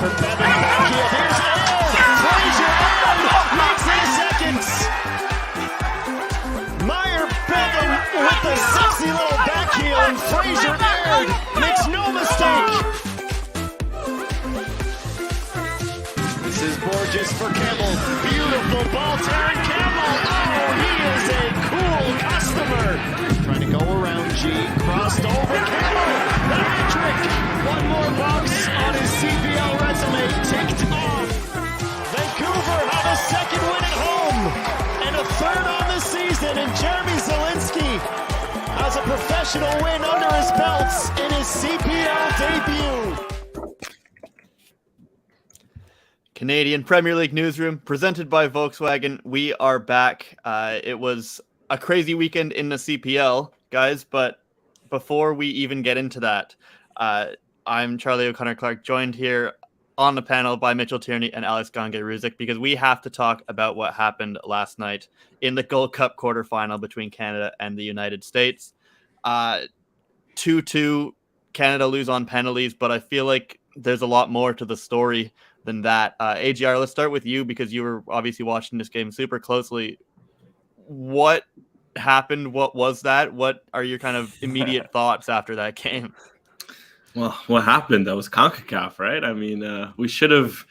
for Bevan backfield. Here's Fraser makes it seconds. Meyer Bevan with the sexy little backheel, and Fraser makes no mistake. This is Borges for Campbell. Beautiful ball, Taryn Campbell. Oh, he is a cool customer. Trying to go around G. Crossed over Campbell. The hat-trick. One more box on his CPL resume. Ticked off. Vancouver have a second win at home. And a third on the season. And Jeremy Zielinski has a professional win under his belts in his CPL debut. Canadian Premier League Newsroom, presented by Volkswagen. We are back. It was a crazy weekend in the CPL, guys, but before we even get into that, I'm Charlie O'Connor-Clark, joined here on the panel by Mitchell Tierney and Alex Gange-Ruzic, because we have to talk about what happened last night in the Gold Cup quarterfinal between Canada and the United States. 2-2, Canada lose on penalties, but I feel like there's a lot more to the story than that. AGR, let's start with you, because you were obviously watching this game super closely. What happened? What was that? What are your kind of immediate thoughts after that game? Well, what happened? That was CONCACAF, right? I mean, we should have.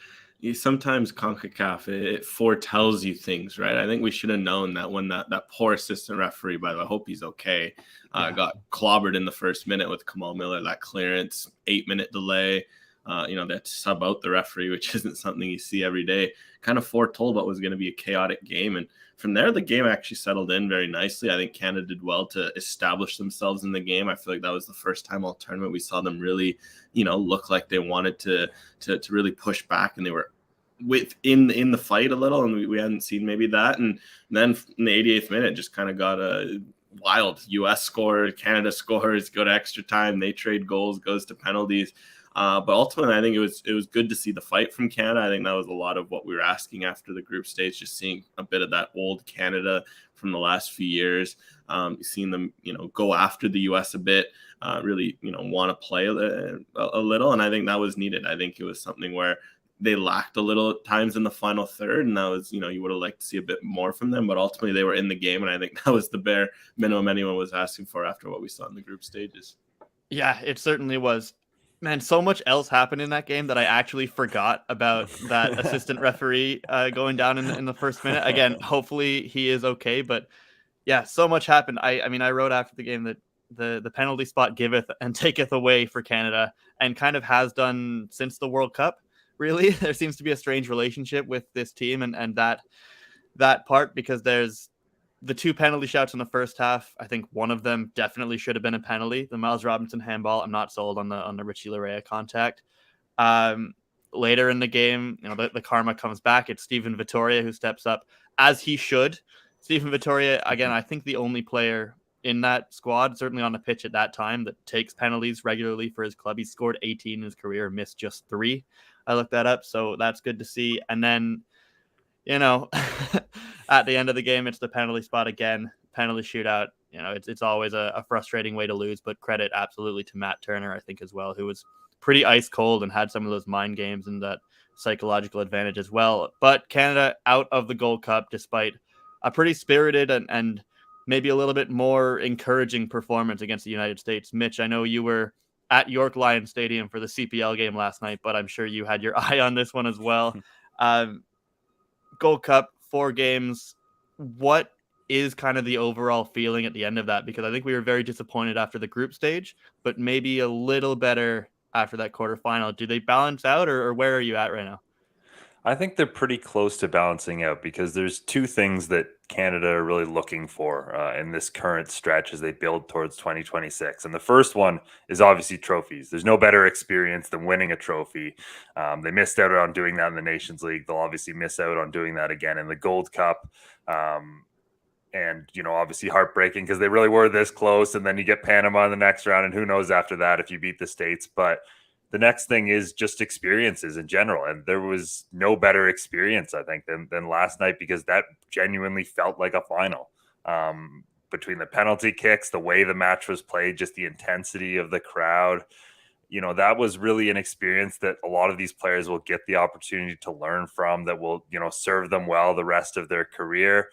Sometimes CONCACAF, it foretells you things, right? I think we should have known that when that poor assistant referee, by the way, I hope he's okay, got clobbered in the first minute with Kamal Miller, that clearance, 8-minute delay. They had to sub out the referee, which isn't something you see every day. Kind of foretold what was going to be a chaotic game. And from there, the game actually settled in very nicely. I think Canada did well to establish themselves in the game. I feel like that was the first time all tournament we saw them really, look like they wanted to really push back, and they were in the fight a little, and we hadn't seen maybe that. And then in the 88th minute, just kind of got a wild. US scored, Canada scores, go to extra time, they trade goals, goes to penalties. But ultimately, I think it was good to see the fight from Canada. I think that was a lot of what we were asking after the group stage, just seeing a bit of that old Canada from the last few years. You've seen them, go after the U.S. a bit, really, want to play a little. And I think that was needed. I think it was something where they lacked a little at times in the final third. And that was, you would have liked to see a bit more from them. But ultimately, they were in the game. And I think that was the bare minimum anyone was asking for after what we saw in the group stages. Yeah, it certainly was. Man, so much else happened in that game that I actually forgot about that assistant referee going down in the first minute. Again, hopefully he is okay. But yeah, so much happened. I mean, I wrote after the game that the penalty spot giveth and taketh away for Canada, and kind of has done since the World Cup, really. There seems to be a strange relationship with this team and that part, because there's the two penalty shouts in the first half. I think one of them definitely should have been a penalty. The Miles Robinson handball, I'm not sold on the Richie Larea contact. Later in the game, the karma comes back. It's Steven Vittoria who steps up, as he should. Steven Vittoria, again, I think the only player in that squad, certainly on the pitch at that time, that takes penalties regularly for his club. He scored 18 in his career, missed just 3. I looked that up, so that's good to see. And then, at the end of the game, it's the penalty spot again, penalty shootout. It's always a frustrating way to lose, but credit absolutely to Matt Turner, I think, as well, who was pretty ice cold and had some of those mind games and that psychological advantage as well. But Canada out of the Gold Cup, despite a pretty spirited and maybe a little bit more encouraging performance against the United States. Mitch, I know you were at York Lions Stadium for the CPL game last night, but I'm sure you had your eye on this one as well. Gold Cup, 4 games. What is kind of the overall feeling at the end of that? Because I think we were very disappointed after the group stage, but maybe a little better after that quarterfinal. Do they balance out, or where are you at right now? I think they're pretty close to balancing out, because there's 2 things that Canada are really looking for in this current stretch as they build towards 2026. And the first one is obviously trophies. There's no better experience than winning a trophy. They missed out on doing that in the Nations League. They'll obviously miss out on doing that again in the Gold Cup. And, obviously heartbreaking, because they really were this close, and then you get Panama in the next round, and who knows after that if you beat the States. But the next thing is just experiences in general. And there was no better experience, I think, than last night, because that genuinely felt like a final. Between the penalty kicks, the way the match was played, just the intensity of the crowd. that was really an experience that a lot of these players will get the opportunity to learn from, that will, serve them well the rest of their career.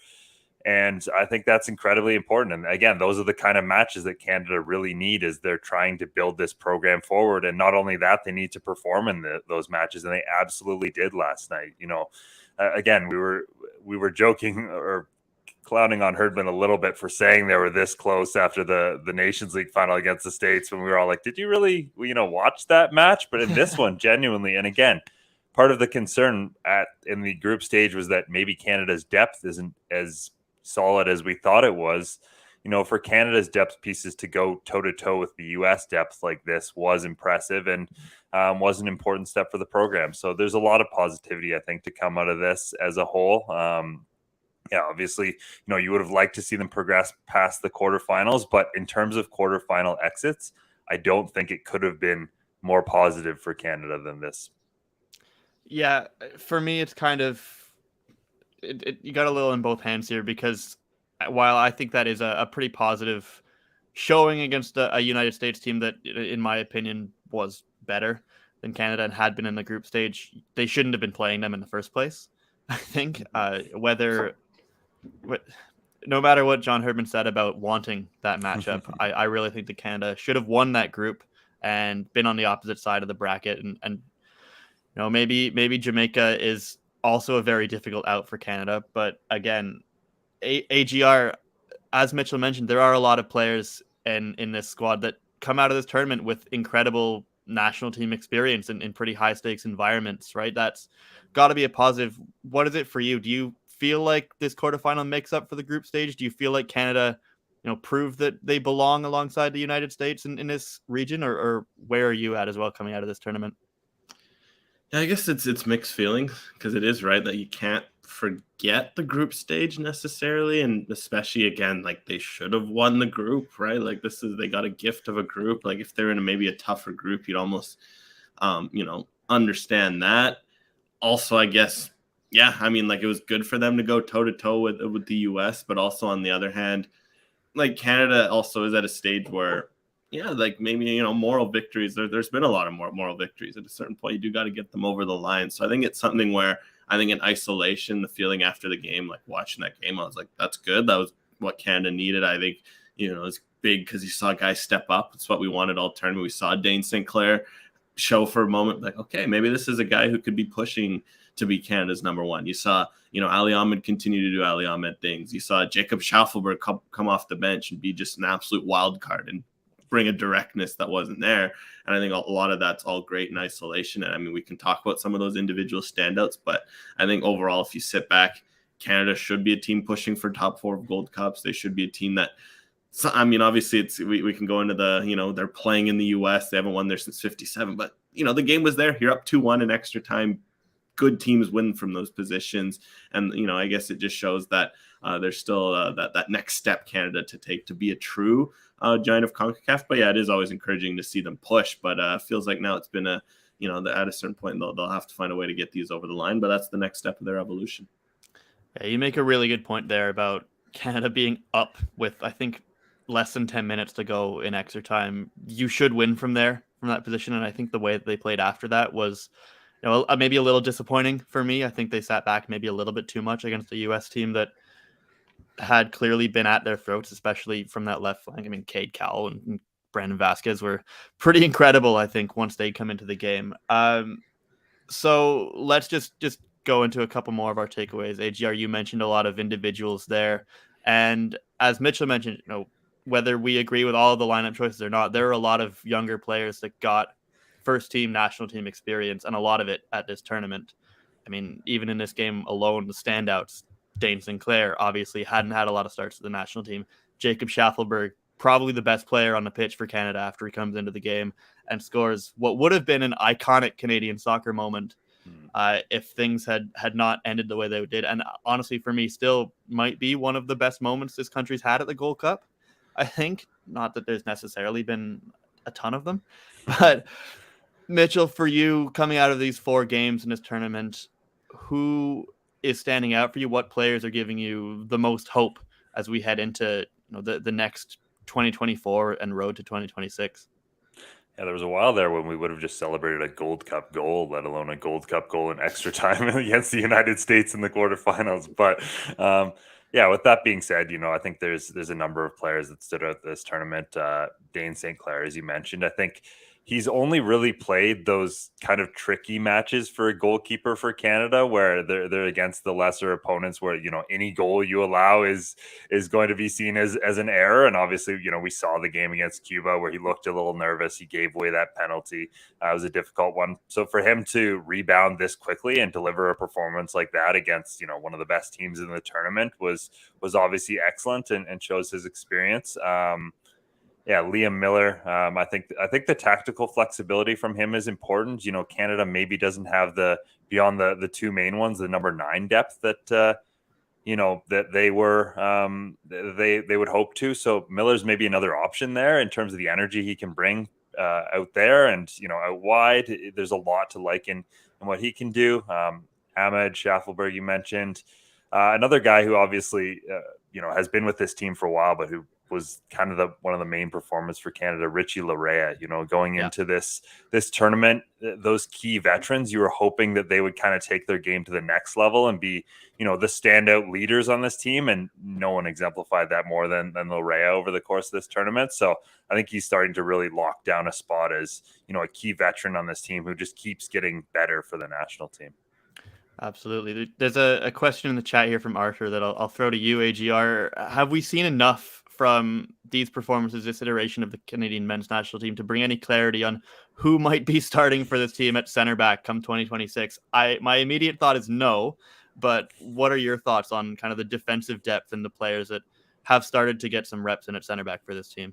And I think that's incredibly important. And again, those are the kind of matches that Canada really need as they're trying to build this program forward. And not only that, they need to perform in those matches. And they absolutely did last night. Again, we were joking or clowning on Herdman a little bit for saying they were this close after the Nations League final against the States, when we were all like, did you really, watch that match? But in this one, genuinely, and again, part of the concern in the group stage was that maybe Canada's depth isn't as solid as we thought it was. For Canada's depth pieces to go toe-to-toe with the U.S. depth like this was impressive, and was an important step for the program. So there's a lot of positivity, I think, to come out of this as a whole. Obviously, you would have liked to see them progress past the quarterfinals, but in terms of quarterfinal exits, I don't think it could have been more positive for Canada than this. Yeah, for me, it's kind of, you got a little in both hands here, because while I think that is a pretty positive showing against a United States team that, in my opinion, was better than Canada and had been in the group stage, they shouldn't have been playing them in the first place. I think no matter what John Herdman said about wanting that matchup, I really think that Canada should have won that group and been on the opposite side of the bracket. And maybe Jamaica is also a very difficult out for Canada. But again, AGR, as Mitchell mentioned, there are a lot of players in this squad that come out of this tournament with incredible national team experience in pretty high stakes environments, right? That's got to be a positive. What is it for you? Do you feel like this quarterfinal makes up for the group stage? Do you feel like Canada, proved that they belong alongside the United States in this region, or where are you at as well coming out of this tournament? Yeah, I guess it's mixed feelings, because it is right that you can't forget the group stage necessarily, and especially, again, like, they should have won the group, right? Like, they got a gift of a group. Like, if they're in maybe a tougher group, you'd almost understand that. Also, I guess, yeah, I mean, like, it was good for them to go toe to toe with the US, but also on the other hand, like, Canada also is at a stage where, yeah, like, maybe, moral victories. There's been a lot of moral victories. At a certain point, you do got to get them over the line. So I think it's something where, I think in isolation, the feeling after the game, like watching that game, I was like, that's good. That was what Canada needed. I think, it's big because you saw guys step up. It's what we wanted all tournament. We saw Dane St. Clair show for a moment, like, okay, maybe this is a guy who could be pushing to be Canada's number one. You saw, Ali Ahmed continue to do Ali Ahmed things. You saw Jacob Schaffelberg come off the bench and be just an absolute wild card and bring a directness that wasn't there. And I think a lot of that's all great in isolation. And I mean, we can talk about some of those individual standouts, but I think overall, if you sit back, Canada should be a team pushing for top 4 Gold Cups. They should be a team that, I mean, obviously we can go into the, they're playing in the US. They haven't won there since 57, but the game was there. You're up 2-1 in extra time. Good teams win from those positions. And, I guess it just shows that there's still that next step Canada to take to be a true giant of CONCACAF. But yeah, it is always encouraging to see them push. But feels like now it's been at a certain point they'll have to find a way to get these over the line. But that's the next step of their evolution. Yeah, you make a really good point there about Canada being up with, I think, less than 10 minutes to go in extra time. You should win from that position. And I think the way that they played after that was, maybe a little disappointing for me. I think they sat back maybe a little bit too much against a U.S. team that had clearly been at their throats, especially from that left flank. I mean, Cade Cowell and Brandon Vasquez were pretty incredible, I think, once they come into the game. So let's just go into a couple more of our takeaways. AGR, you mentioned a lot of individuals there. And as Mitchell mentioned, whether we agree with all of the lineup choices or not, there are a lot of younger players that got first team national team experience, and a lot of it at this tournament. I mean, even in this game alone, the standouts, Dane St. Clair obviously hadn't had a lot of starts to the national team. Jacob Schaffelberg, probably the best player on the pitch for Canada after he comes into the game and scores what would have been an iconic Canadian soccer moment if things had not ended the way they did. And honestly, for me, still might be one of the best moments this country's had at the Gold Cup, I think. Not that there's necessarily been a ton of them, but Mitchell, for you, coming out of these 4 games in this tournament, who is standing out for you? What players are giving you the most hope as we head into the next 2024 and road to 2026? Yeah, there was a while there when we would have just celebrated a Gold Cup goal, let alone a Gold Cup goal in extra time against the United States in the quarterfinals. But yeah, with that being said, I think there's a number of players that stood out this tournament. Dane St. Clair, as you mentioned, I think he's only really played those kind of tricky matches for a goalkeeper for Canada, where they're against the lesser opponents, where any goal you allow is going to be seen as an error. And obviously, we saw the game against Cuba where he looked a little nervous. He gave away that penalty. It was a difficult one. So for him to rebound this quickly and deliver a performance like that against one of the best teams in the tournament was obviously excellent and shows his experience. Yeah, Liam Miller. I think the tactical flexibility from him is important. Canada maybe doesn't have beyond the two main ones, the number 9 depth that that they were they would hope to. So Miller's maybe another option there in terms of the energy he can bring out there, and out wide. There's a lot to like in what he can do. Ahmed Schaffelberg, you mentioned, another guy who obviously has been with this team for a while, but who was kind of one of the main performers for Canada, Richie Larea. Going into this tournament, those key veterans, you were hoping that they would kind of take their game to the next level and be, the standout leaders on this team. And no one exemplified that more than Larea over the course of this tournament. So I think he's starting to really lock down a spot as, a key veteran on this team who just keeps getting better for the national team. Absolutely. There's a question in the chat here from Arthur that I'll throw to you, AGR. Have we seen enough from these performances, this iteration of the Canadian men's national team, to bring any clarity on who might be starting for this team at center back come 2026? My immediate thought is no, but what are your thoughts on kind of the defensive depth and the players that have started to get some reps in at center back for this team?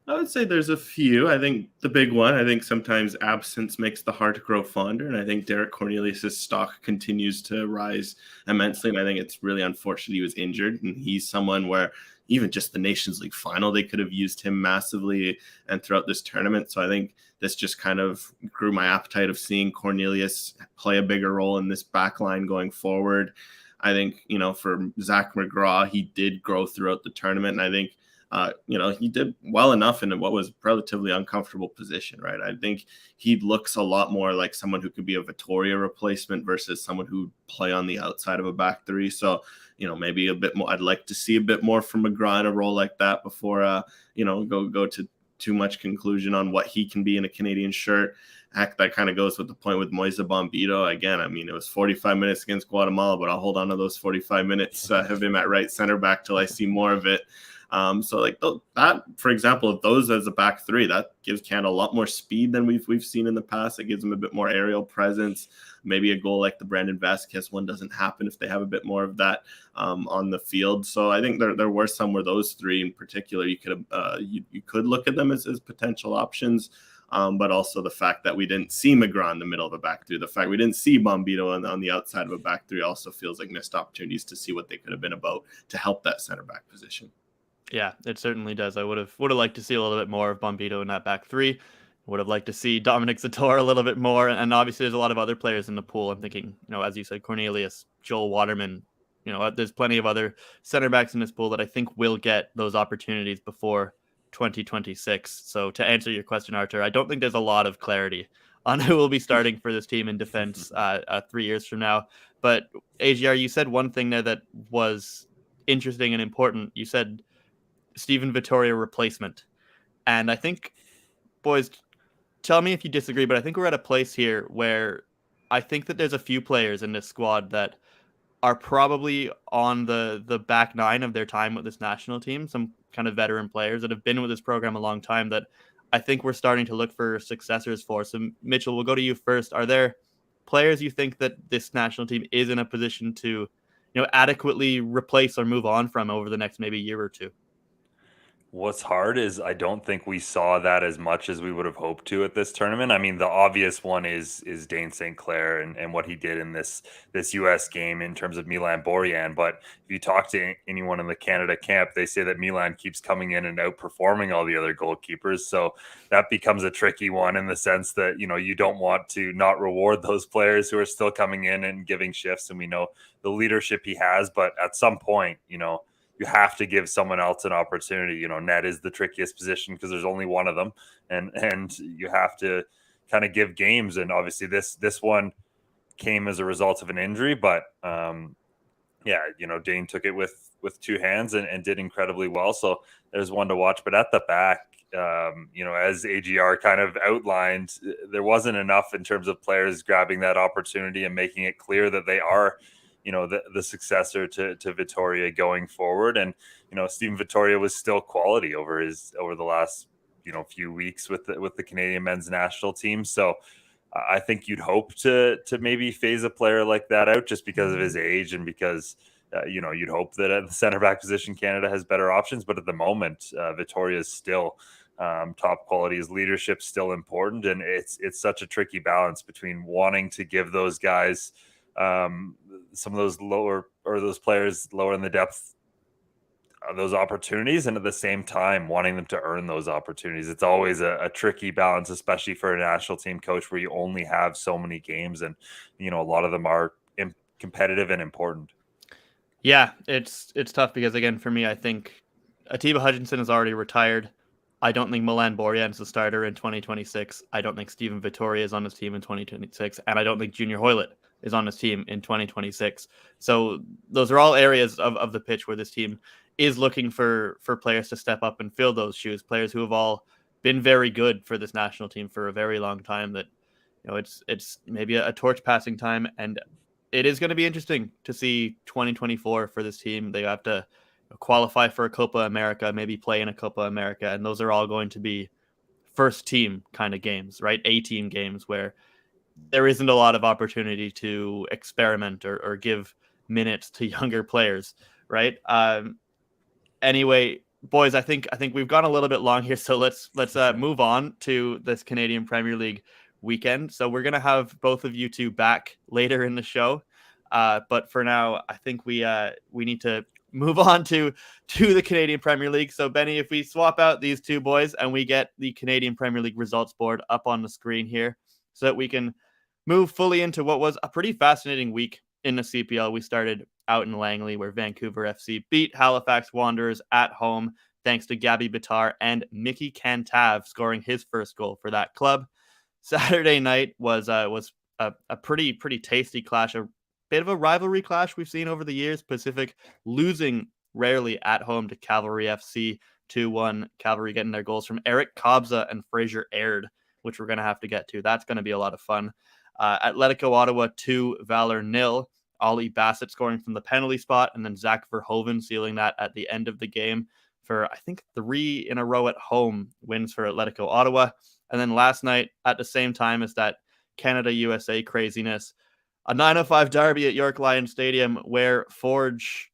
I would say there's a few. I think the big one, I think sometimes absence makes the heart grow fonder. And I think Derek Cornelius' stock continues to rise immensely. And I think it's really unfortunate he was injured. And he's someone where even just the Nations League final, they could have used him massively and throughout this tournament. So I think this just kind of grew my appetite of seeing Cornelius play a bigger role in this back line going forward. I think, for Zach McGraw, he did grow throughout the tournament. And I think, he did well enough in what was a relatively uncomfortable position, right? I think he looks a lot more like someone who could be a Vittoria replacement versus someone who play on the outside of a back three. So, maybe a bit more. I'd like to see a bit more from McGraw in a role like that before, go to too much conclusion on what he can be in a Canadian shirt. Heck, that kind of goes with the point with Moise Bombito. Again, it was 45 minutes against Guatemala, but I'll hold on to those 45 minutes, have him at right center back till I see more of it. So like that, for example, if those as a back three, that gives Canada a lot more speed than we've seen in the past. It gives them a bit more aerial presence. Maybe a goal like the Brandon Vasquez one doesn't happen if they have a bit more of that on the field. So I think there were some where those three in particular, you could look at them as potential options. But also the fact that we didn't see McGraw in the middle of a back three, the fact we didn't see Bombito on the outside of a back three also feels like missed opportunities to see what they could have been about to help that center back position. Yeah, it certainly does. I would have liked to see a little bit more of Bombito in that back three. Would have liked to see Dominic Zator a little bit more. And obviously there's a lot of other players in the pool. I'm thinking, as you said, Cornelius, Joel Waterman, there's plenty of other center backs in this pool that I think will get those opportunities before 2026. So to answer your question, Arthur, I don't think there's a lot of clarity on who will be starting for this team in defense 3 years from now. But AGR, you said one thing there that was interesting and important. You said Stephen Vittoria replacement. And I think, boys, tell me if you disagree, but I think we're at a place here where I think that there's a few players in this squad that are probably on the back nine of their time with this national team, some kind of veteran players that have been with this program a long time that I think we're starting to look for successors for. So Mitchell, we'll go to you first. Are there players you think that this national team is in a position to, adequately replace or move on from over the next maybe year or two? What's hard is I don't think we saw that as much as we would have hoped to at this tournament. I mean, the obvious one is Dane St. Clair and what he did in this U.S. game in terms of Milan Borjan. But if you talk to anyone in the Canada camp, they say that Milan keeps coming in and outperforming all the other goalkeepers. So that becomes a tricky one in the sense that, you don't want to not reward those players who are still coming in and giving shifts. And we know the leadership he has, but at some point, you have to give someone else an opportunity. Net is the trickiest position because there's only one of them, and you have to kind of give games. And obviously this one came as a result of an injury, but Dane took it with two hands and did incredibly well. So there's one to watch. But at the back, as AGR kind of outlined, there wasn't enough in terms of players grabbing that opportunity and making it clear that they are, the successor to Vittoria going forward. And, Steven Vittoria was still quality over the last, few weeks with the Canadian men's national team. So I think you'd hope to maybe phase a player like that out just because of his age and because you'd hope that at the center back position Canada has better options. But at the moment, Vittoria is still top quality. His leadership still important, and it's such a tricky balance between wanting to give those guys some of those those players lower in the depth those opportunities, and at the same time wanting them to earn those opportunities. It's always a tricky balance, especially for a national team coach where you only have so many games, and a lot of them are competitive and important. Yeah, it's tough because, again, for me, I think Atiba Hutchinson is already retired. I don't think Milan Borjan's the starter in 2026. I don't think Steven Vittoria is on his team in 2026, and I don't think Junior Hoylett is on his team in 2026. So those are all areas of the pitch where this team is looking for players to step up and fill those shoes, players who have all been very good for this national team for a very long time, that it's maybe a torch passing time. And it is going to be interesting to see 2024 for this team. They have to qualify for a Copa America, maybe play in a Copa America, and those are all going to be first team kind of games, right? A-team games where there isn't a lot of opportunity to experiment or give minutes to younger players, right? Anyway, boys, I think we've gone a little bit long here, so let's move on to this Canadian Premier League weekend. So we're gonna have both of you two back later in the show, but for now, I think we need to move on to the Canadian Premier League. So Benny, if we swap out these two boys and we get the Canadian Premier League results board up on the screen here, so that we can move fully into what was a pretty fascinating week in the CPL. We started out in Langley, where Vancouver FC beat Halifax Wanderers at home, thanks to Gabby Bitar and Mickey Cantav scoring his first goal for that club. Saturday night was a pretty tasty clash, a bit of a rivalry clash we've seen over the years. Pacific losing rarely at home to Cavalry FC 2-1. Cavalry getting their goals from Eric Kobza and Fraser Aird, which we're going to have to get to. That's going to be a lot of fun. Atletico Ottawa 2, Valor 0. Ollie Bassett scoring from the penalty spot, and then Zach Verhoeven sealing that at the end of the game for, I think, 3 in a row at home wins for Atletico Ottawa. And then last night, at the same time as that Canada-USA craziness, a 9:05 derby at York Lions Stadium where Forge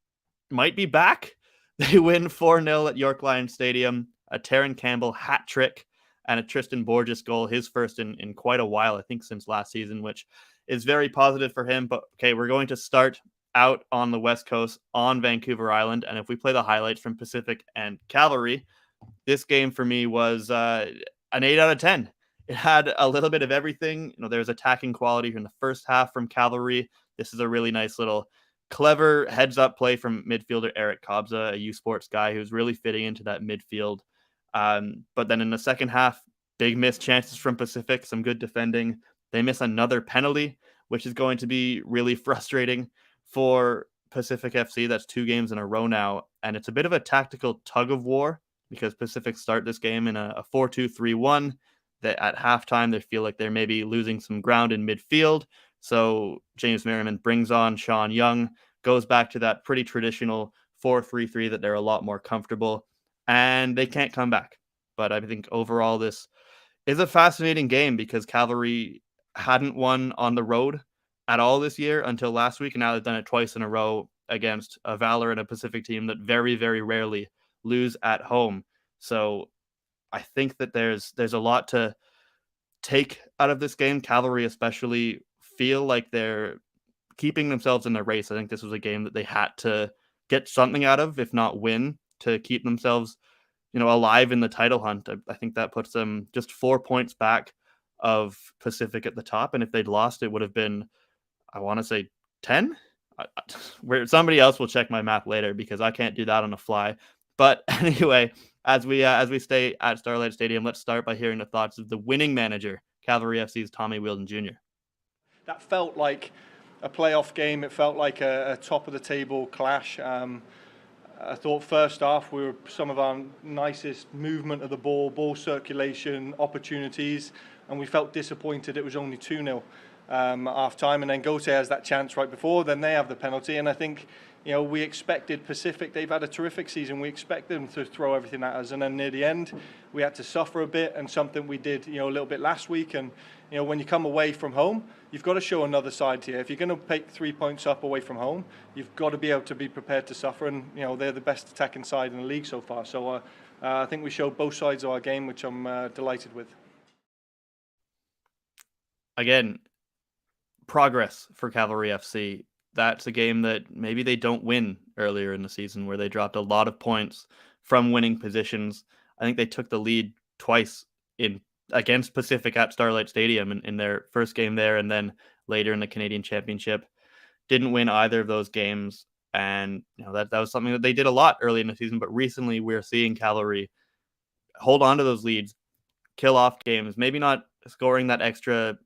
might be back. They win 4-0 at York Lions Stadium. A Taron Campbell hat trick and a Tristan Borges goal, his first in quite a while, I think since last season, which is very positive for him. But okay, we're going to start out on the West Coast on Vancouver Island. And if we play the highlights from Pacific and Cavalry, this game for me was an 8 out of 10. It had a little bit of everything. There was attacking quality in the first half from Cavalry. This is a really nice little clever heads-up play from midfielder Eric Kobza, a U Sports guy who's really fitting into that midfield. But then in the second half, big missed chances from Pacific, some good defending. They miss another penalty, which is going to be really frustrating for Pacific FC. That's 2 games in a row now. And it's a bit of a tactical tug of war because Pacific start this game in a 4-2-3-1. That at halftime, they feel like they're maybe losing some ground in midfield. So James Merriman brings on Sean Young, goes back to that pretty traditional 4-3-3 that they're a lot more comfortable, and they can't come back. But I think overall, this is a fascinating game because Cavalry hadn't won on the road at all this year until last week, and now they've done it twice in a row against a Valor and a Pacific team that very, very rarely lose at home. So I think that there's a lot to take out of this game. Cavalry especially feel like they're keeping themselves in the race. I think this was a game that they had to get something out of, if not win, to keep themselves, alive in the title hunt. I think that puts them just 4 points back of Pacific at the top. And if they'd lost, it would have been, I want to say 10. where somebody else will check my map later because I can't do that on the fly. But anyway, as we stay at Starlight Stadium, let's start by hearing the thoughts of the winning manager, Cavalry FC's Tommy Wheeldon Jr. That felt like a playoff game. It felt like a top of the table clash. I thought first half we were some of our nicest movement of the ball circulation, opportunities, and we felt disappointed it was only 2-0 at half time. And then Gote has that chance right before, then they have the penalty. And I think, we expected Pacific, they've had a terrific season, we expected them to throw everything at us. And then near the end, we had to suffer a bit, and something we did, a little bit last week. And, when you come away from home, you've got to show another side here. If you're going to pick 3 points up away from home, you've got to be able to be prepared to suffer. And, they're the best attacking side in the league so far. So I think we showed both sides of our game, which I'm delighted with. Again, progress for Cavalry FC. That's a game that maybe they don't win earlier in the season, where they dropped a lot of points from winning positions. I think they took the lead twice against Pacific at Starlight Stadium in their first game there, and then later in the Canadian Championship. Didn't win either of those games, and that was something that they did a lot early in the season. But recently, we're seeing Cavalry hold on to those leads, kill off games. Maybe not scoring that extra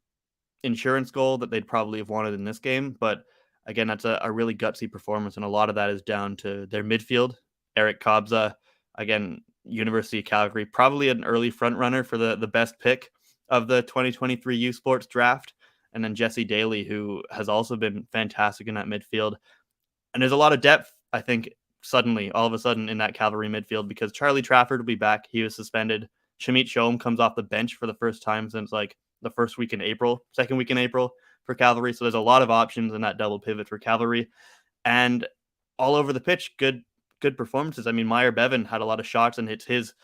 insurance goal that they'd probably have wanted in this game, but again, that's a really gutsy performance, and a lot of that is down to their midfield. Eric Kobza, again, University of Calgary, probably an early front runner for the best pick of the 2023 U Sports draft. And then Jesse Daly, who has also been fantastic in that midfield. And there's a lot of depth, I think, all of a sudden in that Cavalry midfield, because Charlie Trafford will be back. He was suspended. Shamit Shom comes off the bench for the first time since the second week in April for Cavalry. So there's a lot of options in that double pivot for Cavalry. And all over the pitch, good performances. I mean, Meyer Bevan had a lot of shots, and it's his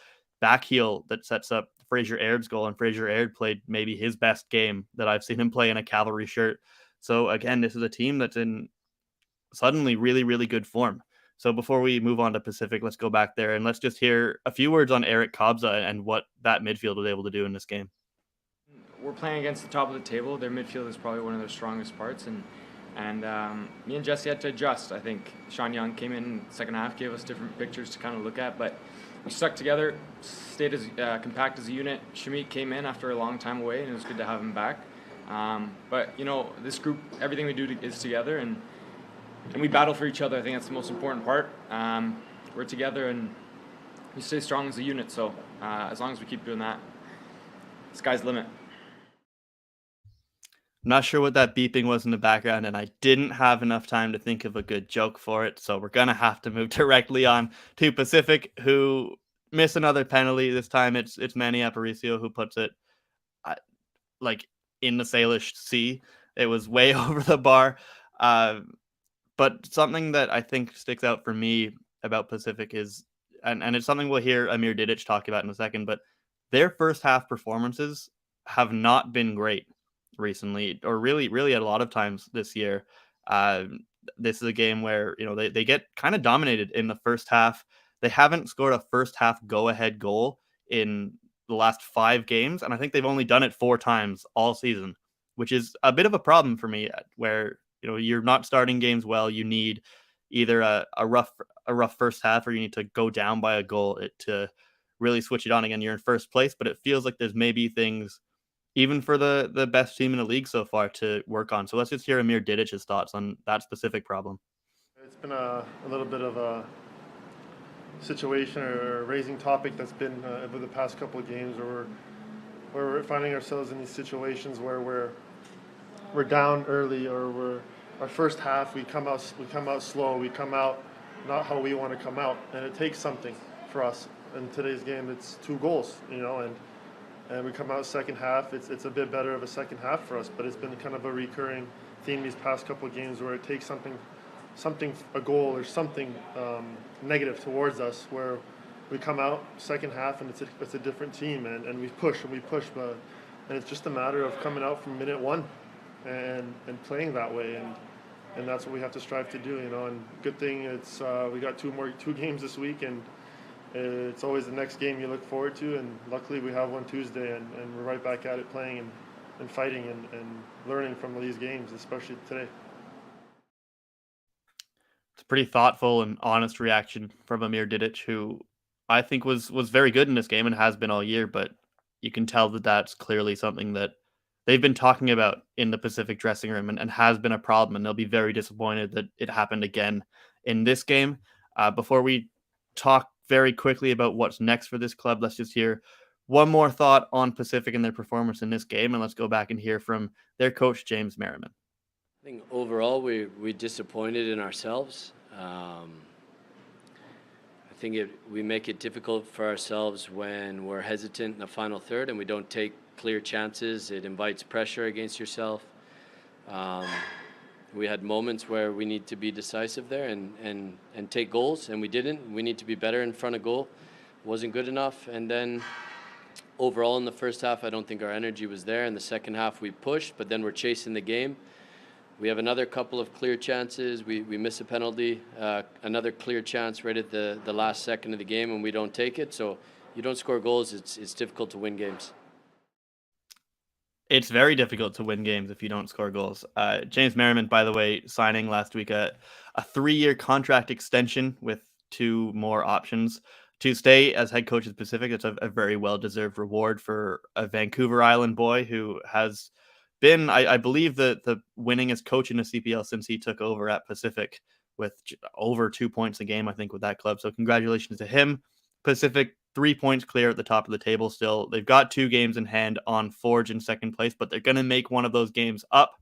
back heel that sets up Fraser Aird's goal. And Fraser Aird played maybe his best game that I've seen him play in a Cavalry shirt. So again, this is a team that's in suddenly really, really good form. So before we move on to Pacific, let's go back there and let's just hear a few words on Eric Kobza and what that midfield was able to do in this game. We're playing against the top of the table. Their midfield is probably one of their strongest parts, and me and Jesse had to adjust. I think Sean Young came in the second half, gave us different pictures to kind of look at, but we stuck together, stayed as compact as a unit. Shamit came in after a long time away, and it was good to have him back. But this group, everything we do is together, and we battle for each other. I think that's the most important part. We're together, and we stay strong as a unit. So as long as we keep doing that, sky's the limit. Not sure what that beeping was in the background, and I didn't have enough time to think of a good joke for it, so we're going to have to move directly on to Pacific, who miss another penalty. This time it's Manny Aparicio who puts it in the Salish Sea. It was way over the bar. But something that I think sticks out for me about Pacific is, and it's something we'll hear Amir Didic talk about in a second, but their first half performances have not been great recently, or really at a lot of times this year. This is a game where they get kind of dominated in the first half. They haven't scored a first half go-ahead goal in the last 5 games, and I think they've only done it 4 times all season, which is a bit of a problem for me, where you're not starting games well. You need either a rough first half, or you need to go down by a goal to really switch it on again. You're in first place, but it feels like there's maybe things even for the best team in the league so far to work on. So let's just hear Amir Didic's thoughts on that specific problem. It's been a little bit of a situation or a raising topic that's been over the past couple of games, where we're finding ourselves in these situations where we're down early, or our first half we come out slow, we come out not how we want to come out, and it takes something for us. In today's game, it's 2 goals, and we come out second half. It's a bit better of a second half for us, but it's been kind of a recurring theme these past couple of games, where it takes something, a goal or something negative towards us, where we come out second half and it's a different team, and we push, but it's just a matter of coming out from minute 1 and playing that way, and that's what we have to strive to do, And good thing it's we got 2 games this week, and it's always the next game you look forward to, and luckily we have one Tuesday, and we're right back at it, playing and fighting and learning from these games, especially today. pretty thoughtful and honest reaction from Amir Didic, who I think was very good in this game and has been all year, but you can tell that that's clearly something that they've been talking about in the Pacific dressing room and has been a problem, and they'll be very disappointed that it happened again in this game. Before we talk very quickly about what's next for this club, let's just hear one more thought on Pacific and their performance in this game, and let's go back and hear from their coach, James Merriman. I think overall we disappointed in ourselves. I think we make it difficult for ourselves when we're hesitant in the final third and we don't take clear chances. It invites pressure against yourself. We had moments where we need to be decisive there and take goals, and we didn't. We need to be better in front of goal. Wasn't good enough. And then overall in the first half, I don't think our energy was there. In the second half, we pushed, but then we're chasing the game. We have another couple of clear chances. We miss a penalty, another clear chance right at the last second of the game, and we don't take it. So you don't score goals, it's difficult to win games. It's very difficult to win games if you don't score goals. James Merriman, by the way, signing last week a 3-year contract extension with 2 more options to stay as head coach of Pacific. It's a very well-deserved reward for a Vancouver Island boy who has been, I believe, the winningest coach in the CPL since he took over at Pacific, with over 2 points a game, I think, with that club. So congratulations to him. Pacific 3 points clear at the top of the table still. They've got 2 games in hand on Forge in second place, but they're going to make one of those games up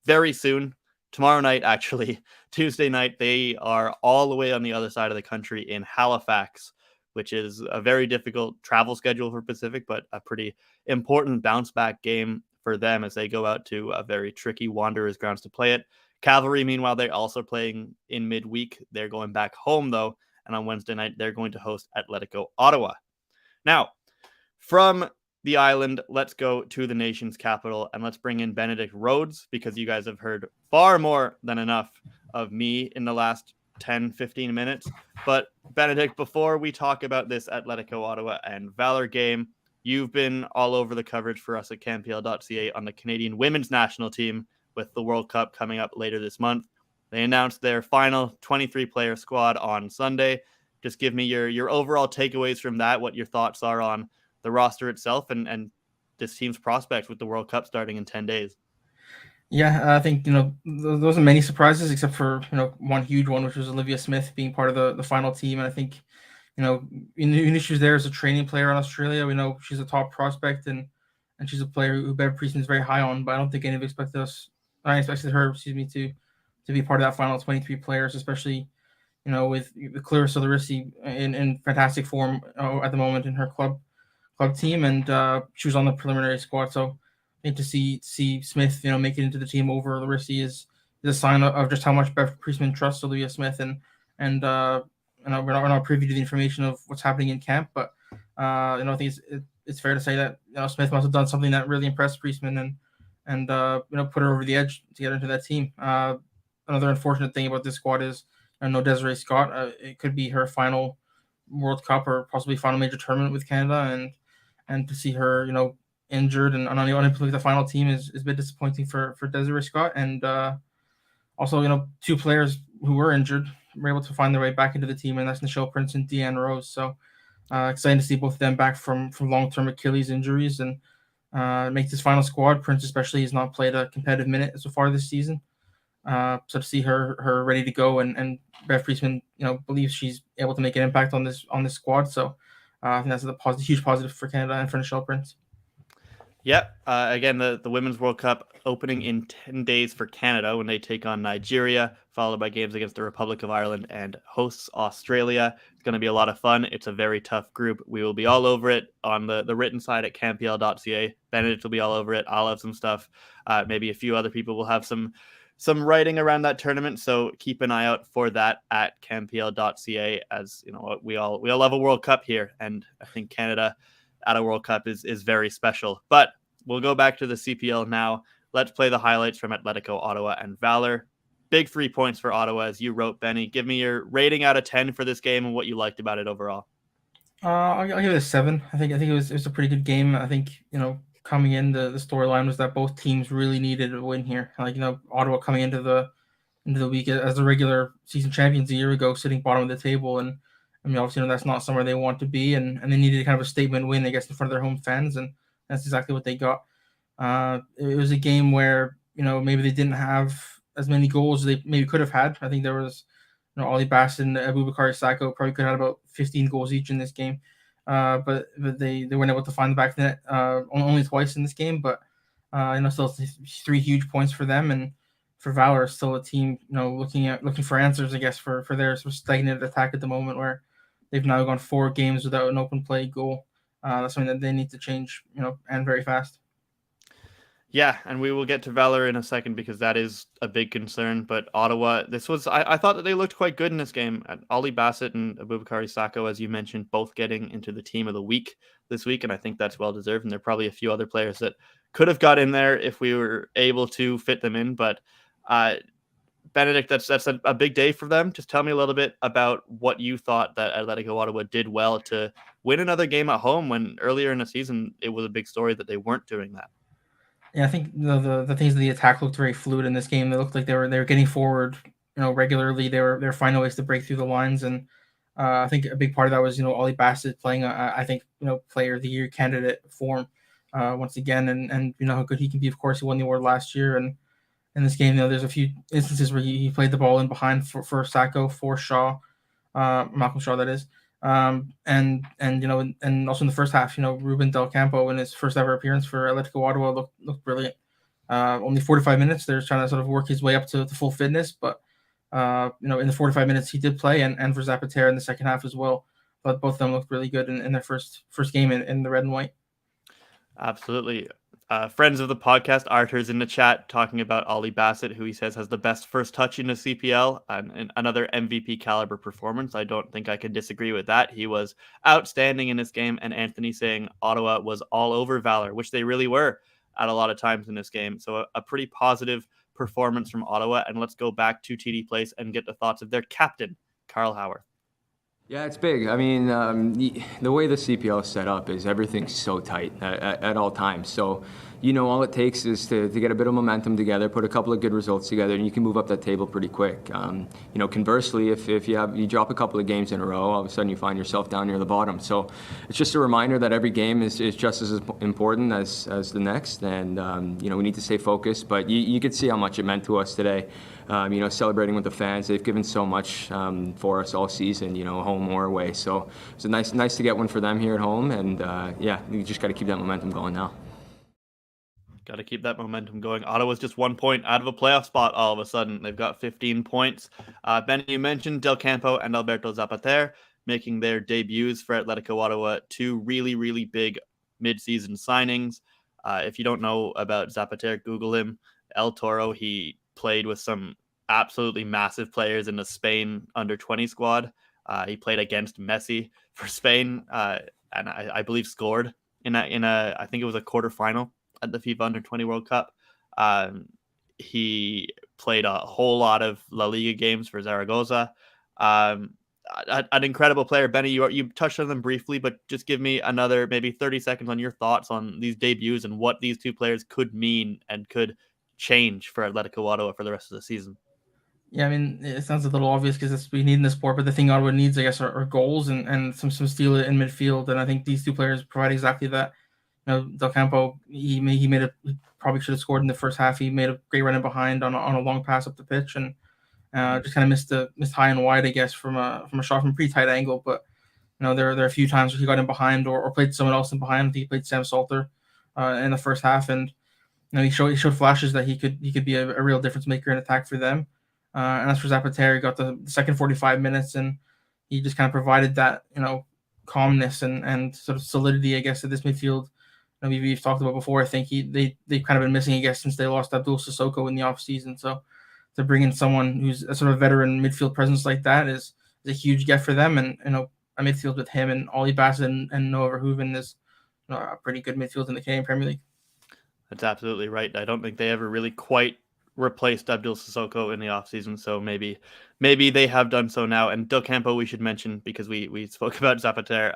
very soon. Tomorrow night, actually, Tuesday night, they are all the way on the other side of the country in Halifax, which is a very difficult travel schedule for Pacific, but a pretty important bounce back game for them as they go out to a very tricky Wanderers grounds to play it. Cavalry, meanwhile, they're also playing in midweek. They're going back home, though, and on Wednesday night, they're going to host Atletico Ottawa. Now, from the island, let's go to the nation's capital, and let's bring in Benedict Rhodes, because you guys have heard far more than enough of me in the last 10, 15 minutes. But Benedict, before we talk about this Atletico Ottawa and Valor game, you've been all over the coverage for us at CanPL.ca on the Canadian women's national team with the World Cup coming up later this month. They announced their final 23-player squad on Sunday. Just give me your overall takeaways from that, what your thoughts are on the roster itself and this team's prospects with the World Cup starting in 10 days. Yeah, I think, those are many surprises except for, one huge one, which was Olivia Smith being part of the final team. And I think, Unishu's there as a training player in Australia. We know she's a top prospect and she's a player who Bev Priestman is very high on, but I don't think any of I expected her, to be part of that final 23 players, especially, with Clarissa Larissi in fantastic form at the moment in her club team, and she was on the preliminary squad. So I think to see Smith, make it into the team over Larissi is a sign of just how much Bev Priestman trusts Olivia Smith, and we're not privy to the information of what's happening in camp, but I think it's fair to say that Smith must have done something that really impressed Priestman and put her over the edge to get into that team. Another unfortunate thing about this squad is no Desiree Scott. It could be her final World Cup or possibly final major tournament with Canada, and to see her injured and unable to the final team is a bit disappointing for Desiree Scott. And also 2 players who were injured were able to find their way back into the team, and that's Nichelle Prince and Deanne Rose. So exciting to see both of them back from long-term Achilles injuries and make this final squad. Prince especially has not played a competitive minute so far this season. So to see her ready to go and Bev Priestman, believes she's able to make an impact on this squad. So I think that's a huge positive for Canada and for Nichelle Prince. Yep. Again, the Women's World Cup opening in 10 days for Canada when they take on Nigeria, followed by games against the Republic of Ireland and hosts Australia. It's going to be a lot of fun. It's a very tough group. We will be all over it on the written side at CanPL.ca. Benedict will be all over it. I'll have some stuff. Maybe a few other people will have some writing around that tournament. So keep an eye out for that at CanPL.ca. As we all love a World Cup here, and I think Canada at a World Cup is very special. But we'll go back to the CPL now. Let's play the highlights from Atletico Ottawa and Valor. Big 3 points for Ottawa, as you wrote, Benny. Give me your rating out of 10 for this game and what you liked about it overall. I'll give it a 7. I think it was a pretty good game. I think coming in the storyline was that both teams really needed a win here. Ottawa coming into the into the week as the regular season champions a year ago, sitting bottom of the table. And I mean, obviously, that's not somewhere they want to be, and they needed kind of a statement win, I guess, in front of their home fans, and that's exactly what they got. It was a game where maybe they didn't have as many goals as they maybe could have had. I think there was Ollie Bassett and Abubakar Sako probably could have had about 15 goals each in this game, but they weren't able to find the back of the net only twice in this game. But still 3 huge points for them, and for Valor, still a team looking for answers, I guess, for their sort of stagnant attack at the moment, where they've now gone 4 games without an open play goal. That's something that they need to change, and very fast. Yeah, and we will get to Valor in a second because that is a big concern. But Ottawa, I thought that they looked quite good in this game. Ollie Bassett and Abubakar Sako, as you mentioned, both getting into the team of the week this week, and I think that's well deserved. And there are probably a few other players that could have got in there if we were able to fit them in. But Benedict, that's a big day for them. Just tell me a little bit about what you thought that Atletico Ottawa did well to win another game at home when earlier in the season it was a big story that they weren't doing that. Yeah, I think the things of the attack looked very fluid in this game. They looked like they were getting forward, regularly. They were finding ways to break through the lines, and I think a big part of that was Ollie Bassett playing I think player of the year candidate form once again, and how good he can be. Of course, he won the award last year, and in this game, there's a few instances where he played the ball in behind for Sako, for Shaw, Malcolm Shaw, that is. And also in the first half, Ruben Del Campo in his first ever appearance for Atletico Ottawa looked brilliant. Only 45 minutes. They're trying to sort of work his way up to full fitness, but in the 45 minutes he did play, and for Zapatero in the second half as well. But both of them looked really good in their first game in the red and white. Absolutely. Friends of the podcast, Arthur's in the chat talking about Ollie Bassett, who he says has the best first touch in the CPL and another MVP caliber performance. I don't think I can disagree with that. He was outstanding in this game, and Anthony saying Ottawa was all over Valor, which they really were at a lot of times in this game. So a pretty positive performance from Ottawa. And let's go back to TD Place and get the thoughts of their captain, Carl Howarth. Yeah, it's big. I mean, the way the CPL is set up is everything's so tight at all times. So, all it takes is to get a bit of momentum together, put a couple of good results together, and you can move up that table pretty quick. Conversely, if you drop a couple of games in a row, all of a sudden you find yourself down near the bottom. So it's just a reminder that every game is just as important as the next, and we need to stay focused. But you could see how much it meant to us today. Celebrating with the fans. They've given so much for us all season, home or away. So it's nice to get one for them here at home. And you just got to keep that momentum going now. Got to keep that momentum going. Ottawa's just 1 point out of a playoff spot all of a sudden. They've got 15 points. Ben, you mentioned Del Campo and Alberto Zapatero making their debuts for Atletico Ottawa, 2 really, really big mid-season signings. If you don't know about Zapatero, Google him. El Toro, he played with some absolutely massive players in the Spain under-20 squad. He played against Messi for Spain, and I believe scored in a I think it was a quarterfinal at the FIFA Under-20 World Cup. He played a whole lot of La Liga games for Zaragoza. An incredible player. Benny, you touched on them briefly, but just give me another maybe 30 seconds on your thoughts on these debuts and what these 2 players could mean and could change for Atletico Ottawa for the rest of the season. Yeah, I mean, it sounds a little obvious because that's what we need in the sport, but the thing Ottawa needs, I guess, are goals and some steel in midfield, and I think these 2 players provide exactly that. Del Campo, he probably should have scored in the first half. He made a great run in behind on a long pass up the pitch, and just kind of missed high and wide, I guess, from a shot from a pretty tight angle. But there are a few times where he got in behind or played someone else in behind. I think he played Sam Salter in the first half, and he showed flashes that he could be a real difference maker in attack for them. And as for Zapatero, he got the second 45 minutes, and he just kind of provided that calmness and sort of solidity, I guess, to this midfield. We've talked about before. I think they've kind of been missing, I guess, since they lost Abdul Sissoko in the offseason. So to bring in someone who's a sort of veteran midfield presence like that is a huge get for them. And a midfield with him and Ollie Bassett and Noah Verhoeven is a pretty good midfield in the Canadian Premier League. That's absolutely right. I don't think they ever really quite replaced Abdul Sissoko in the offseason, so maybe they have done so now. And Del Campo, we should mention, because we spoke about Zapatero,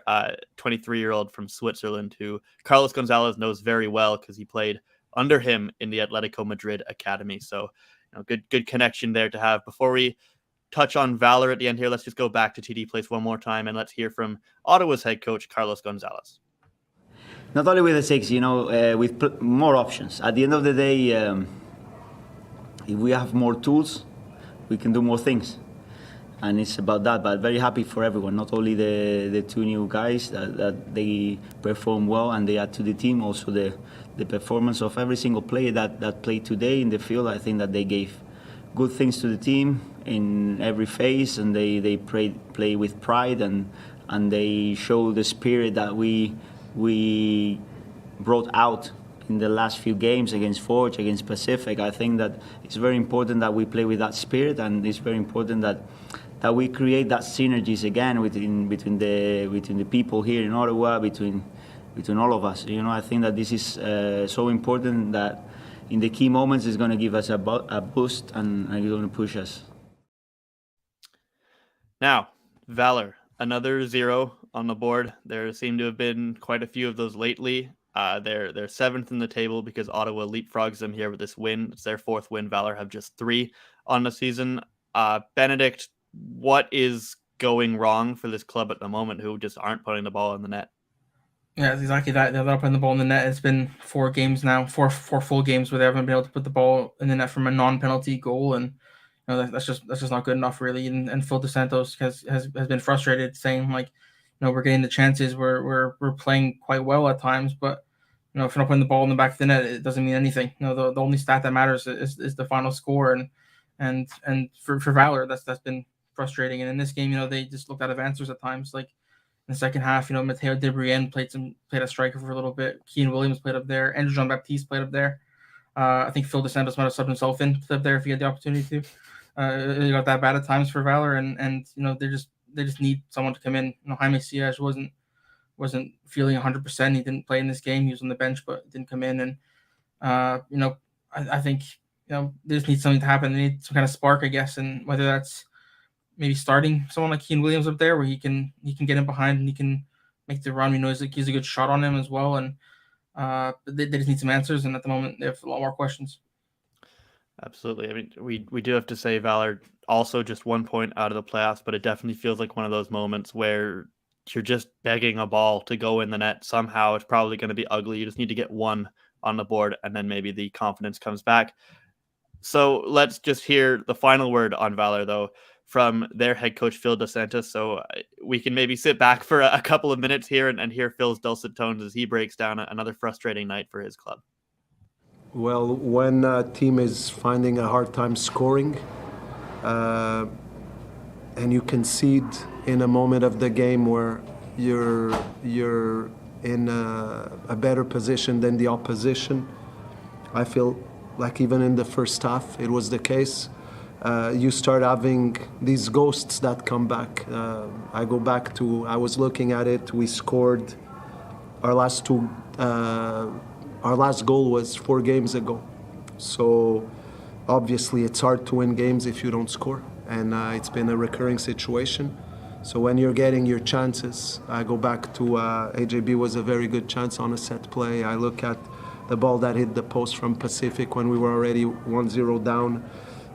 23-year-old from Switzerland, who Carlos Gonzalez knows very well because he played under him in the Atletico Madrid academy. So good connection there to have. Before we touch on Valor at the end here, let's just go back to TD Place one more time and let's hear from Ottawa's head coach, Carlos Gonzalez. Not only with the 6, with more options. At the end of the day, if we have more tools, we can do more things. And it's about that, but very happy for everyone, not only the 2 new guys that they perform well and they add to the team, also the performance of every single player that played today in the field. I think that they gave good things to the team in every phase, and they play with pride, and they show the spirit that we brought out in the last few games against Forge, against Pacific. I think that it's very important that we play with that spirit, and it's very important that we create that synergies again between the people here in Ottawa, between all of us. I think that this is so important that in the key moments it's going to give us a boost and it's going to push us. Now, Valor, another 0 on the board. There seem to have been quite a few of those lately. They're 7th in the table because Ottawa leapfrogs them here with this win. It's their 4th win. Valor have just 3 on the season. Benedict, what is going wrong for this club at the moment, who just aren't putting the ball in the net? Yeah, it's exactly that. They're not putting the ball in the net. It's been 4 games now, four full games where they haven't been able to put the ball in the net from a non-penalty goal, and that's just not good enough, really. And Phil DeSantos has been frustrated, saying like, we're getting the chances, we're playing quite well at times, but if you're not putting the ball in the back of the net, it doesn't mean anything. The only stat that matters is the final score, and for Valor, that's been frustrating. And in this game, they just looked out of answers at times. Like in the second half, Matteo Debrien played a striker for a little bit. Keane Williams played up there. Andrew Jean-Baptiste played up there. I think Phil DeSantos might have subbed himself in up there if he had the opportunity to. It got that bad at times for Valor, and they just need someone to come in. Jaime Siage wasn't feeling 100%. He didn't play in this game. He was on the bench, but didn't come in. And I think they just need something to happen. They need some kind of spark, I guess, and whether that's maybe starting someone like Keane Williams up there where he can get in behind and he can make the run. He's a good shot on him as well, and they just need some answers. And at the moment, they have a lot more questions. Absolutely. I mean, we do have to say Valor also just 1 point out of the playoffs, but it definitely feels like one of those moments where you're just begging a ball to go in the net. Somehow it's probably going to be ugly. You just need to get 1 on the board, and then maybe the confidence comes back. So let's just hear the final word on Valor, though, from their head coach, Phil DeSantis. So we can maybe sit back for a couple of minutes here and hear Phil's dulcet tones as he breaks down another frustrating night for his club. Well, when a team is finding a hard time scoring and you concede in a moment of the game where you're in a better position than the opposition, I feel like even in the first half it was the case. You start having these ghosts that come back. I was looking at it, we scored our last our last goal was 4 games ago. So obviously it's hard to win games if you don't score, and it's been a recurring situation. So when you're getting your chances, I go back to AJB was a very good chance on a set play. I look at the ball that hit the post from Pacific when we were already 1-0 down.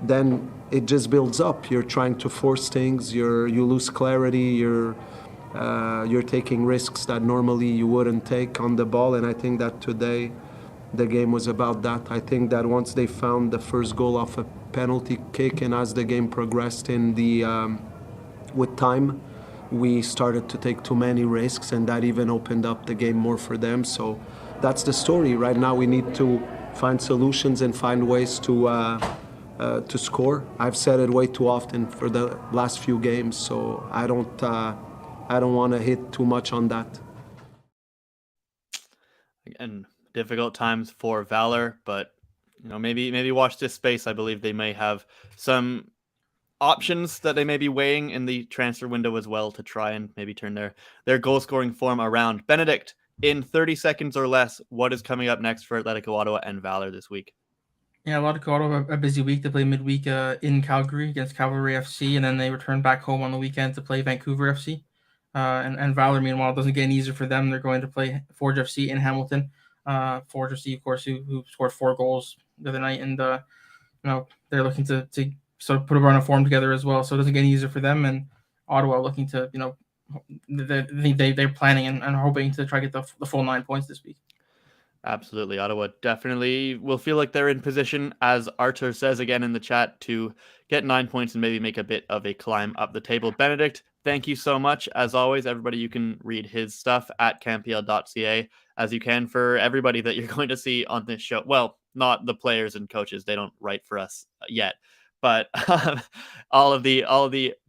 Then it just builds up. You're trying to force things. You lose clarity. You're taking risks that normally you wouldn't take on the ball. And I think that today the game was about that. I think that once they found the first goal off a penalty kick, and as the game progressed with time, we started to take too many risks, and that even opened up the game more for them. So that's the story. Right now we need to find solutions and find ways to score. I've said it way too often for the last few games, so I don't want to hit too much on that. Again, difficult times for Valor, but maybe watch this space. I believe they may have some options that they may be weighing in the transfer window as well to try and maybe turn their goal scoring form around. Benedict, in 30 seconds or less, what is coming up next for Atletico Ottawa and Valor this week? Yeah, Atletico Ottawa a busy week. They play midweek in Calgary against Cavalry FC, and then they return back home on the weekend to play Vancouver FC. And Valor, meanwhile, doesn't get any easier for them. They're going to play Forge FC in Hamilton. Forge FC, of course, who scored 4 goals the other night, and they're looking to sort of put a run of form together as well. So it doesn't get any easier for them. And Ottawa looking to, they're planning and hoping to try to get the full 9 points this week. Absolutely. Ottawa definitely will feel like they're in position, as Arthur says again in the chat, to get 9 points and maybe make a bit of a climb up the table. Benedict, thank you so much. As always, everybody, you can read his stuff at campl.ca, as you can for everybody that you're going to see on this show. Well, not the players and coaches. They don't write for us yet. But all of the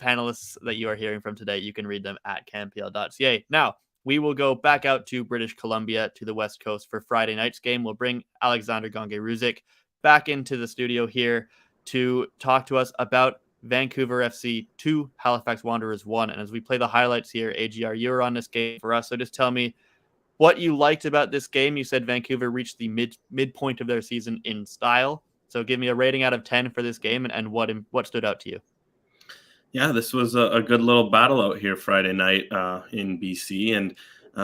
panelists that you are hearing from today, you can read them at campl.ca. Now, we will go back out to British Columbia, to the West Coast for Friday night's game. We'll bring Alexander Gonge-Ruzik back into the studio here to talk to us about Vancouver FC 2, Halifax Wanderers 1. And as we play the highlights here, AGR, you were on this game for us. So just tell me what you liked about this game. You said Vancouver reached the midpoint of their season in style. So give me a rating out of 10 for this game and what stood out to you. Yeah, this was a good little battle out here Friday night in BC, and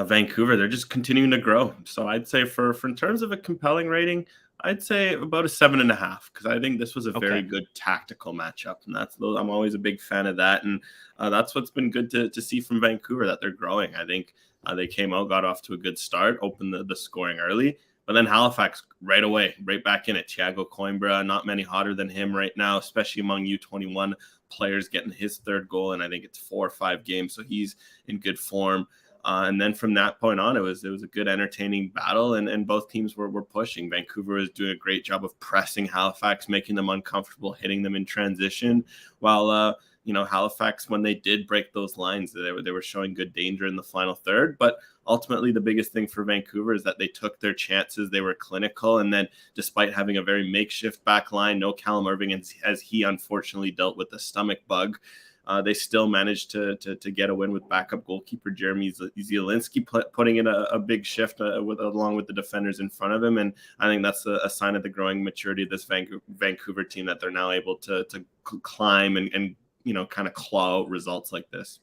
Vancouver, they're just continuing to grow. So I'd say for in terms of a compelling rating, I'd say about a 7.5, because I think this was a very good tactical matchup, and I'm always a big fan of that, and that's what's been good to see from Vancouver, that they're growing. I think they came out, got off to a good start, opened the scoring early, but then Halifax right away, right back in it. Thiago Coimbra, not many hotter than him right now, especially among U21 players, getting his third goal, and I think it's 4 or 5 games, so he's in good form. And then from that point on, it was a good, entertaining battle, and both teams were pushing. Vancouver was doing a great job of pressing Halifax, making them uncomfortable, hitting them in transition, while Halifax, when they did break those lines, they were showing good danger in the final third. But ultimately, the biggest thing for Vancouver is that they took their chances. They were clinical. And then despite having a very makeshift back line, no Callum Irving, as he unfortunately dealt with the stomach bug, they still managed to get a win with backup goalkeeper Jeremy Zielinski putting in a big shift along with the defenders in front of him. And I think that's a sign of the growing maturity of this Vancouver team, that they're now able to climb and kind of claw out results like this.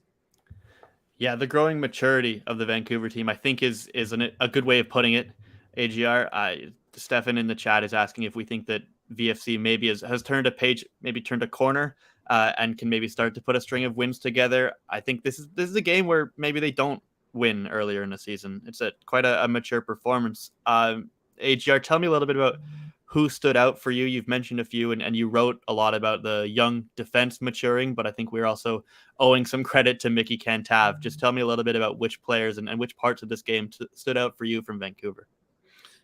Yeah, the growing maturity of the Vancouver team, I think, is a good way of putting it. AGR, Stefan in the chat is asking if we think that VFC maybe has turned a page, maybe turned a corner, and can maybe start to put a string of wins together. I think this is a game where maybe they don't win earlier in the season. It's quite a mature performance. AGR, tell me a little bit about who stood out for you. You've mentioned a few, and you wrote a lot about the young defense maturing, but I think we're also owing some credit to Mickey Cantav. Just tell me a little bit about which players and which parts of this game stood out for you from Vancouver.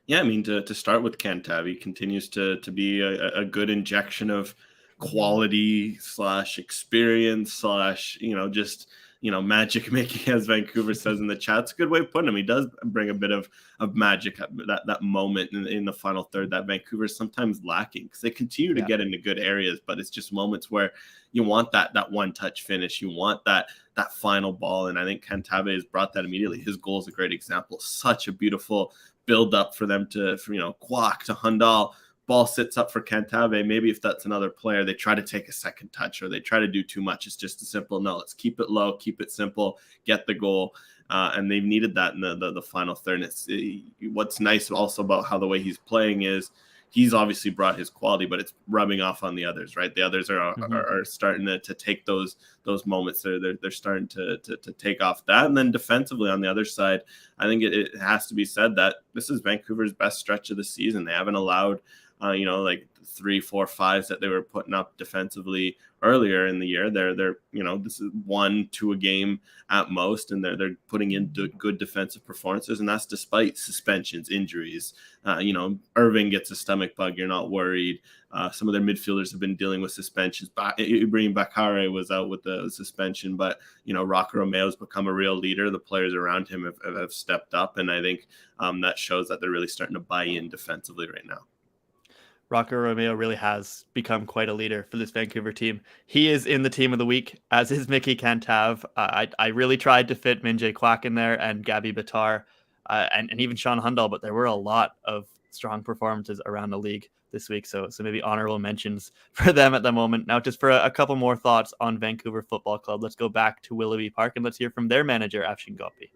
Yeah, I mean, to start with Cantav, he continues to be a good injection of quality / experience / just magic making, as Vancouver says in the chat. It's a good way of putting him. He does bring a bit of magic at that moment in the final third that Vancouver is sometimes lacking, because they continue to get into good areas, but it's just moments where you want that one-touch finish. You want that final ball, and I think Cantave has brought that immediately. His goal is a great example. Such a beautiful build-up for them to Kwok to Hundal. Ball sits up for Cantave. Maybe if that's another player, they try to take a second touch or they try to do too much. It's just a simple no. Let's keep it low, keep it simple, get the goal. And they've needed that in the final third. And what's nice also about how the way he's playing is he's obviously brought his quality, but it's rubbing off on the others, right? The others are starting to take those moments. They're starting to take off that. And then defensively on the other side, I think it has to be said that this is Vancouver's best stretch of the season. They haven't allowed like 3, 4, 5s that they were putting up defensively earlier in the year. They're this is 1, 2 a game at most, and they're putting in good defensive performances, and that's despite suspensions, injuries. Irving gets a stomach bug, you're not worried. Some of their midfielders have been dealing with suspensions. Ibrahim Bakare was out with the suspension, but Rocco Romeo's become a real leader. The players around him have stepped up, and I think that shows that they're really starting to buy in defensively right now. Rocco Romeo really has become quite a leader for this Vancouver team. He is in the team of the week, as is Mickey Cantav. I really tried to fit Minjae Kwak in there and Gabby Bitar and even Sean Hundal, but there were a lot of strong performances around the league this week. So maybe honorable mentions for them at the moment. Now, just for a couple more thoughts on Vancouver Football Club, let's go back to Willoughby Park and let's hear from their manager, Afshin Gopi.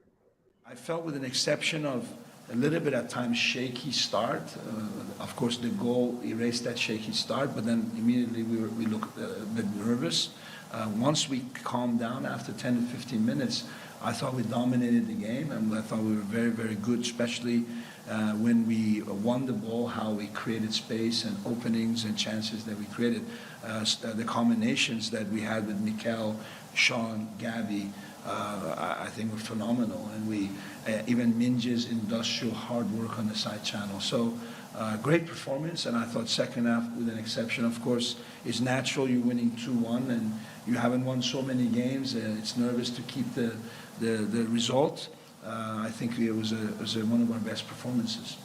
I felt with an exception of a little bit at times shaky start. Of course, the goal erased that shaky start, but then immediately we looked a bit nervous. Once we calmed down after 10 to 15 minutes, I thought we dominated the game, and I thought we were very, very good, especially when we won the ball, how we created space and openings and chances that we created. The combinations that we had with Mikel, Sean, Gabby, I think were phenomenal. And we, even Minge's industrial hard work on the side channel. So great performance, and I thought second half, with an exception, of course, it's natural you're winning 2-1 and you haven't won so many games. It's nervous to keep the result. I think it was one of our best performances.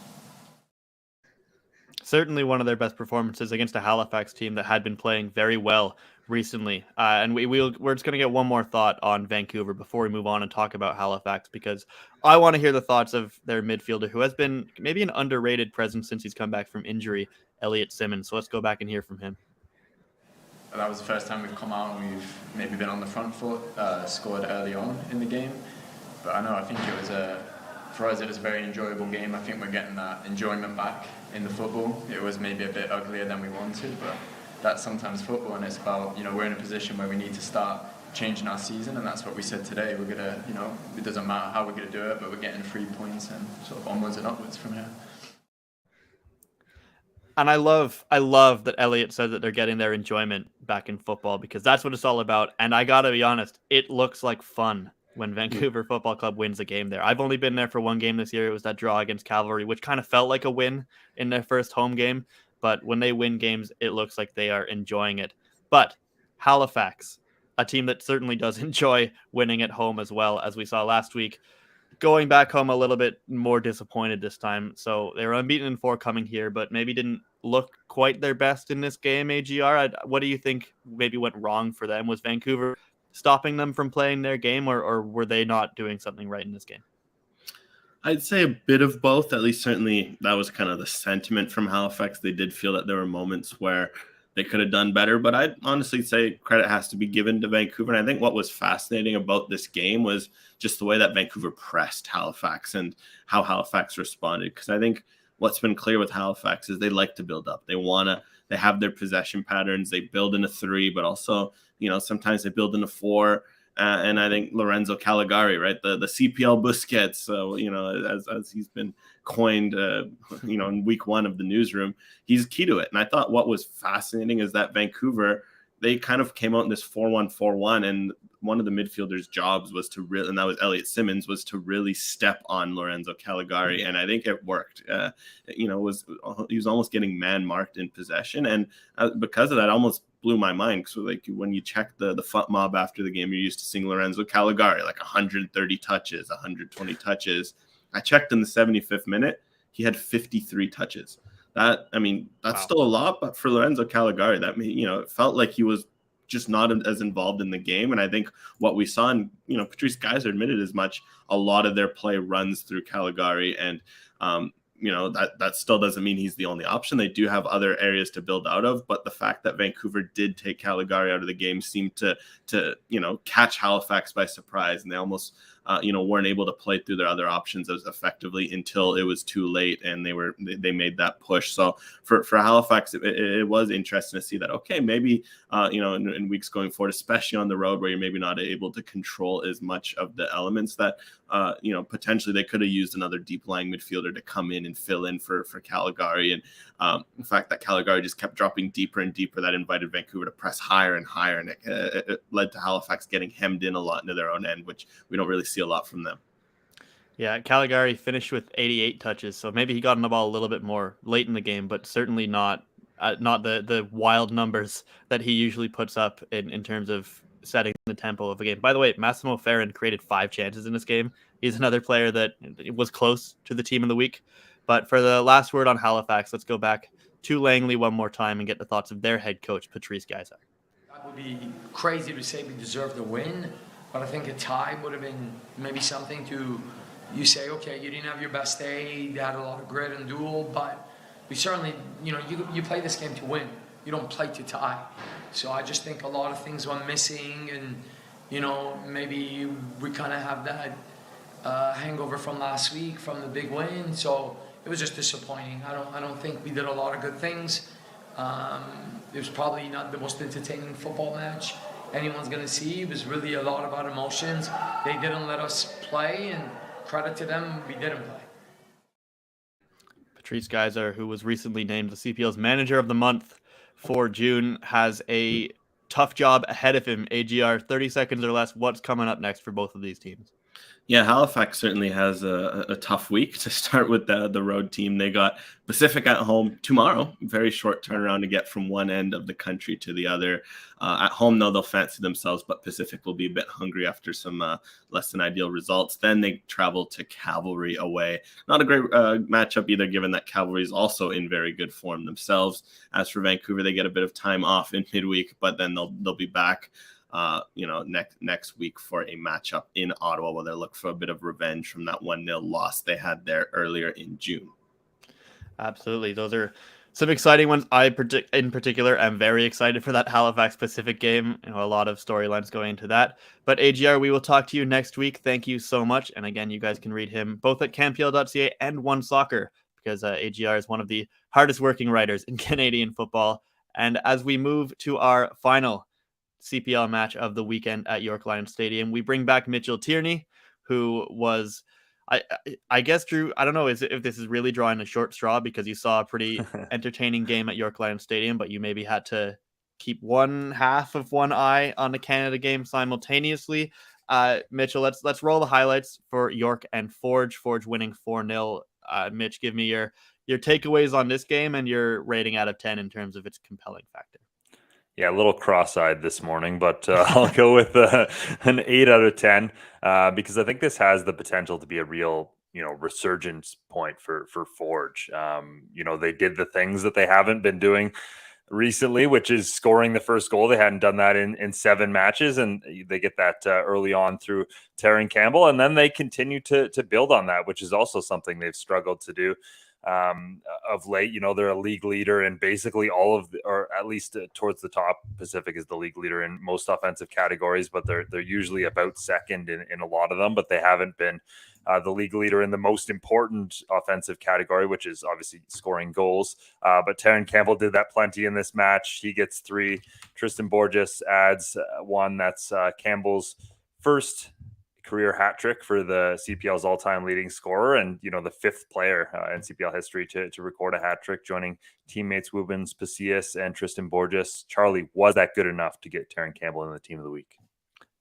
Certainly one of their best performances against a Halifax team that had been playing very well recently. And we're just going to get one more thought on Vancouver before we move on and talk about Halifax, because I want to hear the thoughts of their midfielder, who has been maybe an underrated presence since he's come back from injury, Elliot Simmons. So let's go back and hear from him. That was the first time we've come out and we've maybe been on the front foot, scored early on in the game. But I think it was for us, it was a very enjoyable game. I think we're getting that enjoyment back in the football. It was maybe a bit uglier than we wanted, but that's sometimes football, and it's about, we're in a position where we need to start changing our season, and that's what we said today. We're gonna, it doesn't matter how we're gonna do it, but we're getting 3 points and sort of onwards and upwards from here. And I love that Elliot said that they're getting their enjoyment back in football, because that's what it's all about. And I gotta be honest, it looks like fun when Vancouver Football Club wins a game there. I've only been there for one game this year. It was that draw against Cavalry, which kind of felt like a win in their first home game. But when they win games, it looks like they are enjoying it. But Halifax, a team that certainly does enjoy winning at home as well, as we saw last week, going back home a little bit more disappointed this time. So they were unbeaten in 4 coming here, but maybe didn't look quite their best in this game, AGR. What do you think maybe went wrong for them? Was Vancouver stopping them from playing their game, or were they not doing something right in this game? I'd say a bit of both. At least certainly that was kind of the sentiment from Halifax. They did feel that there were moments where they could have done better, but I'd honestly say credit has to be given to Vancouver. And I think what was fascinating about this game was just the way that Vancouver pressed Halifax and how Halifax responded. Because I think what's been clear with Halifax is they like to build up. They have their possession patterns. They build in a 3, but also, sometimes they build in a 4. And I think Lorenzo Caligari, right, the CPL Busquets, so, as he's been coined, in week 1 of the newsroom, he's key to it. And I thought what was fascinating is that Vancouver, they kind of came out in this 4-1-4-1, and one of the midfielders' jobs was to really, and that was Elliot Simmons, was to really step on Lorenzo Caligari, and I think it worked. He was almost getting man-marked in possession, and because of that, almost blew my mind. So like when you check the FUT mob after the game, you're used to seeing Lorenzo Caligari like 130 touches, 120 touches. I checked in the 75th minute, he had 53 touches. That's wow. Still a lot, but for Lorenzo Caligari, that it felt like he was just not as involved in the game. And I think what we saw, and Patrice Geiser admitted as much, a lot of their play runs through Caligari, and that still doesn't mean he's the only option. They do have other areas to build out of, but the fact that Vancouver did take Caligari out of the game seemed to catch Halifax by surprise, and they almost weren't able to play through their other options as effectively until it was too late, and they made that push. So for Halifax, it was interesting to see that, okay, maybe in weeks going forward, especially on the road where you're maybe not able to control as much of the elements, that potentially they could have used another deep lying midfielder to come in and fill in for Caligari. And the fact that Caligari just kept dropping deeper and deeper, that invited Vancouver to press higher and higher, and it led to Halifax getting hemmed in a lot into their own end, which we don't really see a lot from them. Yeah, Caligari finished with 88 touches, so maybe he got on the ball a little bit more late in the game, but certainly not the wild numbers that he usually puts up in terms of setting the tempo of a game. By the way, Massimo Ferrin created 5 chances in this game. He's another player that was close to the team of the week. But for the last word on Halifax, let's go back to Langley one more time and get the thoughts of their head coach, Patrice Geiser. That would be crazy to say we deserve the win, but I think a tie would have been maybe something to, you say, okay, you didn't have your best day, you had a lot of grit and duel, but we certainly, you play this game to win. You don't play to tie. So I just think a lot of things went missing, and, maybe we kind of have that hangover from last week from the big win. So it was just disappointing. I don't think we did a lot of good things. It was probably not the most entertaining football match anyone's going to see. It was really a lot about emotions. They didn't let us play, and credit to them, we didn't play. Patrice Geyser, who was recently named the CPL's Manager of the Month for June, has a tough job ahead of him. AGR, 30 seconds or less. What's coming up next for both of these teams? Yeah, Halifax certainly has a tough week to start with the road team. They got Pacific at home tomorrow. Very short turnaround to get from one end of the country to the other. At home, though, they'll fancy themselves, but Pacific will be a bit hungry after some less than ideal results. Then they travel to Cavalry away. Not a great matchup either, given that Cavalry is also in very good form themselves. As for Vancouver, they get a bit of time off in midweek, but then they'll be back next week for a matchup in Ottawa where they'll look for a bit of revenge from that 1-0 loss they had there earlier in June. Absolutely. Those are some exciting ones. In particular, am very excited for that Halifax Pacific game. A lot of storylines going into that. But AGR, we will talk to you next week. Thank you so much. And again, you guys can read him both at campl.ca and One Soccer, because AGR is one of the hardest working writers in Canadian football. And as we move to our final CPL match of the weekend at York Lions Stadium, we bring back Mitchell Tierney, who was, I guess, Drew, I don't know if this is really drawing a short straw, because you saw a pretty entertaining game at York Lions Stadium, but you maybe had to keep one half of one eye on the Canada game simultaneously. Mitchell, let's roll the highlights for York and Forge. Forge winning 4-0. Mitch, give me your takeaways on this game and your rating out of 10 in terms of its compelling factor. Yeah, a little cross-eyed this morning, but I'll go with an 8 out of 10 because I think this has the potential to be a real, resurgence point for Forge. They did the things that they haven't been doing recently, which is scoring the first goal. They hadn't done that in 7 matches, and they get that early on through Terran Campbell, and then they continue to build on that, which is also something they've struggled to do of late. They're a league leader in basically all of or at least towards the top. Pacific is the league leader in most offensive categories, but they're usually about second in a lot of them, but they haven't been the league leader in the most important offensive category, which is obviously scoring goals. But Terran Campbell did that plenty in this match. He gets 3. Tristan Borges adds 1. That's Campbell's first career hat trick for the CPL's all-time leading scorer, and the 5th player in CPL history to record a hat trick, joining teammates Wubens Pacius and Tristan Borges. Charlie, was that good enough to get Terran Campbell in the team of the week?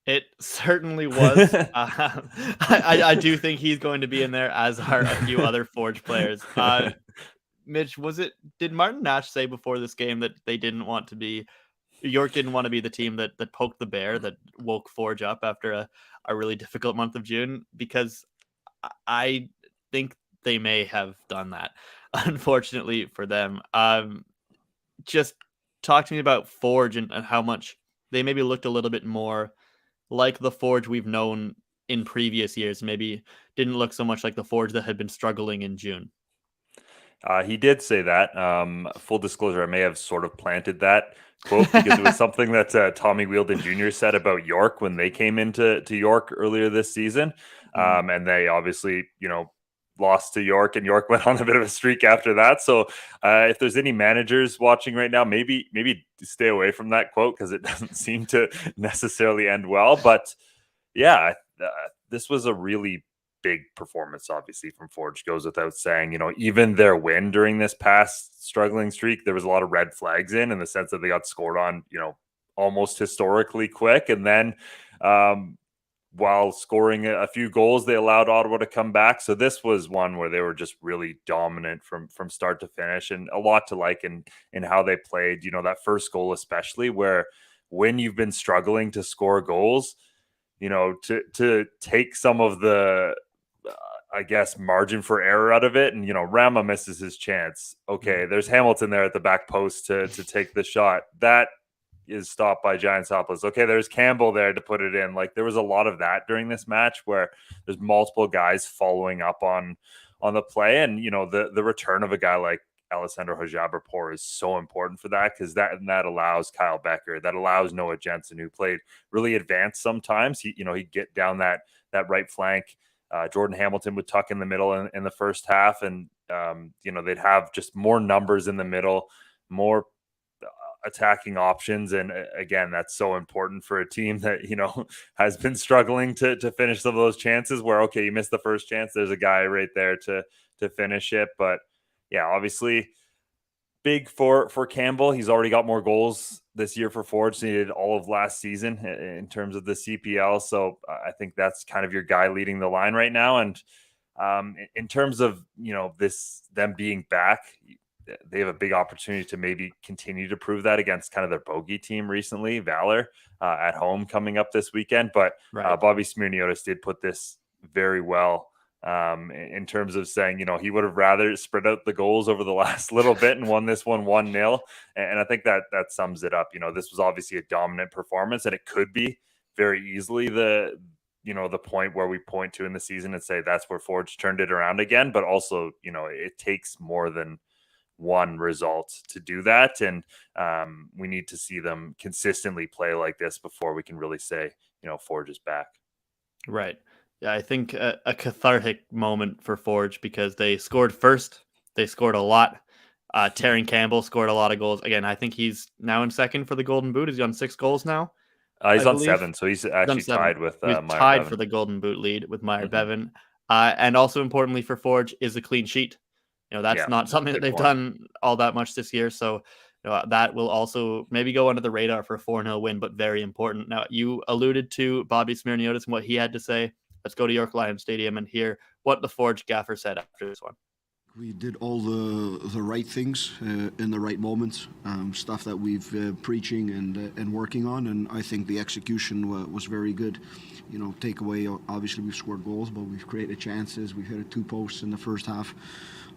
It certainly was. I do think he's going to be in there, as are a few other Forge players. Mitch, did Martin Nash say before this game that York didn't want to be the team that poked the bear, that woke Forge up after a really difficult month of June? Because I think they may have done that, unfortunately for them. Just talk to me about Forge and how much they maybe looked a little bit more like the Forge we've known in previous years. Maybe didn't look so much like the Forge that had been struggling in June. He did say that. Full disclosure, I may have sort of planted that quote because it was something that Tommy Wheeldon Jr. said about York when they came into York earlier this season. And they obviously, lost to York, and York went on a bit of a streak after that. So if there's any managers watching right now, maybe stay away from that quote, because it doesn't seem to necessarily end well. But yeah, this was a really big performance, obviously, from Forge. Goes without saying. Even their win during this past struggling streak, there was a lot of red flags in the sense that they got scored on, almost historically quick. And then while scoring a few goals, they allowed Ottawa to come back. So this was one where they were just really dominant from start to finish, and a lot to like in how they played. That first goal especially, where when you've been struggling to score goals, to take some of the I guess margin for error out of it, and Rama misses his chance. Okay, there's Hamilton there at the back post to take the shot. That is stopped by Giantsopoulos. Okay, there's Campbell there to put it in. Like, there was a lot of that during this match where there's multiple guys following up on the play, and the return of a guy like Alessandro Hojabrapor is so important for that, because that allows Kyle Becker, that allows Noah Jensen, who played really advanced sometimes. He'd get down that right flank Jordan Hamilton would tuck in the middle in the first half, and they'd have just more numbers in the middle, more attacking options. And again, that's so important for a team that has been struggling to finish some of those chances where, okay, you missed the first chance, there's a guy right there to finish it. But yeah, obviously big for Campbell. He's already got more goals this year for Forge than he did all of last season in terms of the CPL. So I think that's kind of your guy leading the line right now. And in terms of them being back, they have a big opportunity to maybe continue to prove that against kind of their bogey team recently, Valor, at home coming up this weekend. But Bobby Smirniotis did put this very well in terms of saying, he would have rather spread out the goals over the last little bit and won this one 1-0. And I think that sums it up. This was obviously a dominant performance, and it could be very easily the point where we point to in the season and say that's where Forge turned it around again. But also, it takes more than one result to do that. And we need to see them consistently play like this before we can really say, Forge is back. Right. Yeah, I think a cathartic moment for Forge because they scored first. They scored a lot. Taryn Campbell scored a lot of goals. Again, I think he's now in second for the Golden Boot. Is he on 6 goals now? He's on 7, so he's actually tied with He's Meyer tied Bevan for the Golden Boot lead with Meyer Bevan. And also importantly for Forge is a clean sheet. That's not something that they've done all that much this year. So that will also maybe go under the radar for a 4-0 win, but very important. Now, you alluded to Bobby Smirniotis and what he had to say. Let's go to York Lions Stadium and hear what the Forge gaffer said after this one. We did all the right things in the right moments, stuff that we've preaching and working on, and I think the execution was very good. Takeaway, obviously we've scored goals, but we've created chances. We've hit 2 posts in the first half.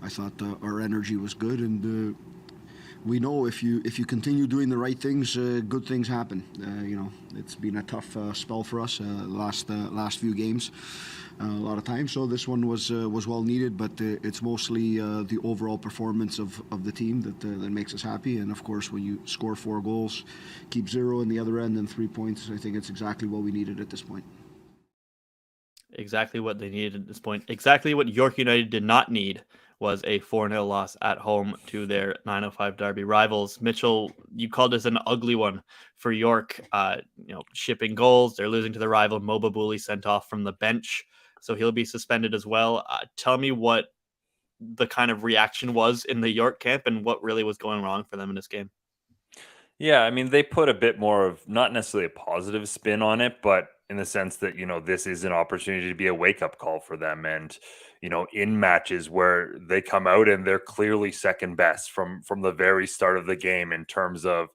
I thought our energy was good, and we know if you continue doing the right things, good things happen. It's been a tough spell for us last few games, a lot of times. So this one was well needed, but it's mostly the overall performance of the team that makes us happy. And of course, when you score 4 goals, keep 0 in the other end and 3 points, I think it's exactly what we needed at this point. Exactly what they needed at this point. Exactly what York United did not need was a 4-0 loss at home to their 905 Derby rivals. Mitchell, you called this an ugly one for York. Shipping goals. They're losing to the rival. Mo Babuli sent off from the bench, so he'll be suspended as well. Tell me what the kind of reaction was in the York camp and what really was going wrong for them in this game. Yeah, I mean, they put a bit more of not necessarily a positive spin on it, but in the sense that, this is an opportunity to be a wake-up call for them. And, in matches where they come out and they're clearly second best from the very start of the game in terms of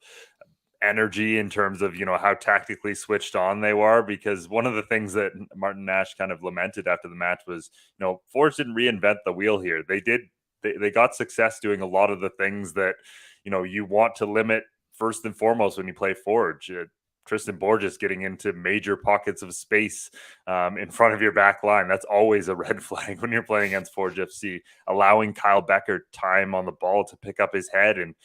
energy, in terms of, how tactically switched on they were. Because one of the things that Martin Nash kind of lamented after the match was, Forge didn't reinvent the wheel here. They got success doing a lot of the things that, you want to limit first and foremost when you play Forge. Tristan Borges getting into major pockets of space in front of your back line. That's always a red flag when you're playing against Forge FC. Allowing Kyle Becker time on the ball to pick up his head and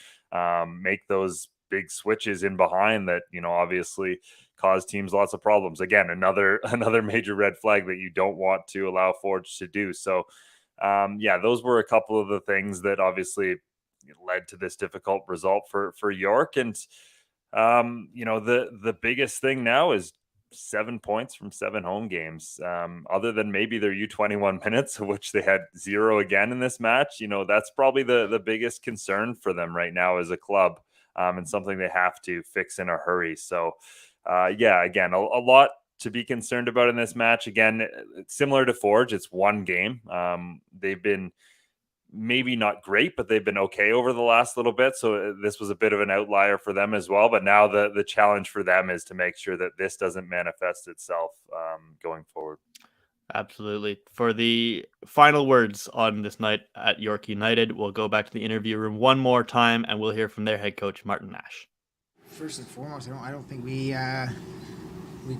make those big switches in behind that, obviously cause teams lots of problems. Again, another major red flag that you don't want to allow Forge to do. So, those were a couple of the things that obviously led to this difficult result for York. And the biggest thing now is 7 points from 7 home games. Other than maybe their U21 minutes, of which they had 0 again in this match, that's probably the biggest concern for them right now as a club, and something they have to fix in a hurry. So, again, a lot to be concerned about in this match. Again, similar to Forge, it's one game. They've been maybe not great, but they've been okay over the last little bit. So this was a bit of an outlier for them as well. But now the challenge for them is to make sure that this doesn't manifest itself going forward. Absolutely. For the final words on this night at York United, we'll go back to the interview room one more time and we'll hear from their head coach, Martin Nash. First and foremost, I don't think we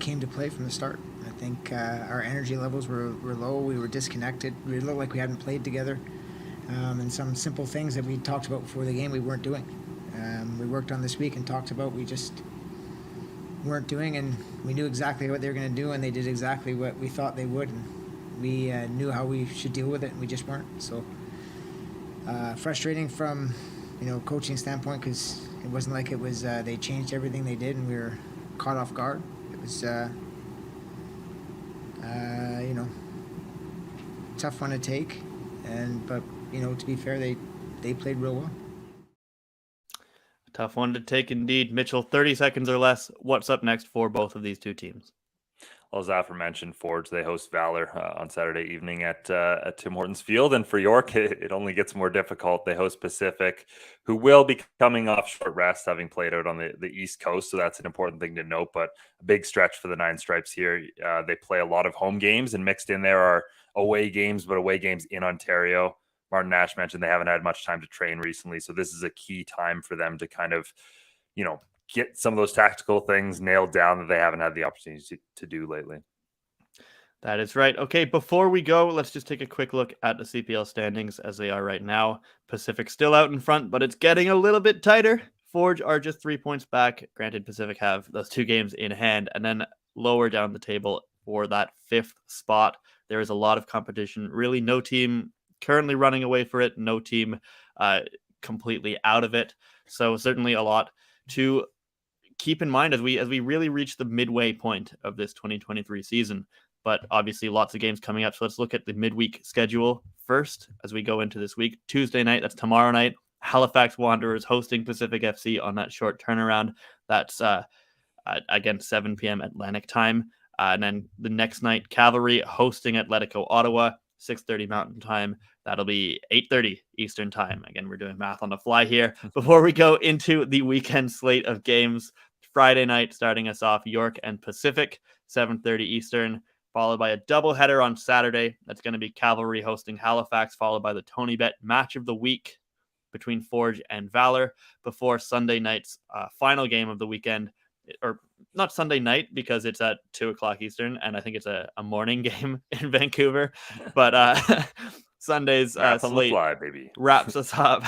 came to play from the start. I think our energy levels were low. We were disconnected. We looked like we hadn't played together. And some simple things that we talked about before the game we weren't doing. We worked on this week and talked about we just weren't doing, and we knew exactly what they were going to do, and they did exactly what we thought they would. And we knew how we should deal with it, and we just weren't. So frustrating from coaching standpoint, because it wasn't like it was they changed everything they did and we were caught off guard. It was tough one to take, but to be fair, they played real well. Tough one to take indeed. Mitchell, 30 seconds or less. What's up next for both of these two teams? Well, as aforementioned, Forge, they host Valor on Saturday evening at Tim Hortons Field. And for York, it only gets more difficult. They host Pacific, who will be coming off short rest, having played out on the East Coast. So that's an important thing to note. But a big stretch for the Nine Stripes here. They play a lot of home games, and mixed in there are away games, but away games in Ontario. Martin Nash mentioned they haven't had much time to train recently. So this is a key time for them to kind of, get some of those tactical things nailed down that they haven't had the opportunity to do lately. That is right. Okay, before we go, let's just take a quick look at the CPL standings as they are right now. Pacific still out in front, but it's getting a little bit tighter. Forge are just 3 points back. Granted, Pacific have those 2 games in hand, and then lower down the table for that 5th spot. There is a lot of competition. Really, no team currently running away for it. No team completely out of it. So certainly a lot to keep in mind as we really reach the midway point of this 2023 season. But obviously lots of games coming up. So let's look at the midweek schedule first as we go into this week. Tuesday night, that's tomorrow night, Halifax Wanderers hosting Pacific FC on that short turnaround. That's again 7 p.m. Atlantic time. And then the next night, Cavalry hosting Atletico Ottawa, 6:30 Mountain Time. That'll be 8:30 Eastern Time. Again, we're doing math on the fly here. Before we go into the weekend slate of games, Friday night, starting us off, York and Pacific, 7:30 Eastern, followed by a doubleheader on Saturday. That's going to be Cavalry hosting Halifax, followed by the Tony Bet match of the week between Forge and Valor, before Sunday night's final game of the weekend, or not Sunday night because it's at 2:00 Eastern, and I think it's a morning game in Vancouver. But Sunday's slate wraps us up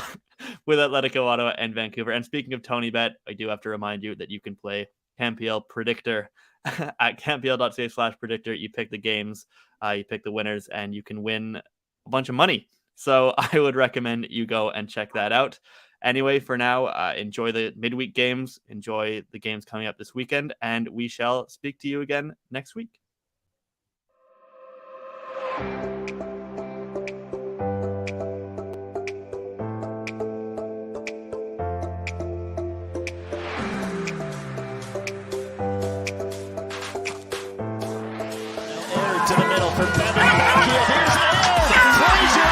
with Atletico Ottawa and Vancouver. And speaking of Tony Bet, I do have to remind you that you can play CanPL Predictor at canpl.ca/predictor. You pick the games, you pick the winners, and you can win a bunch of money. So I would recommend you go and check that out. Anyway, for now, enjoy the midweek games, enjoy the games coming up this weekend, and we shall speak to you again next week. To the middle for Bevan. Backheel. Here's Fraser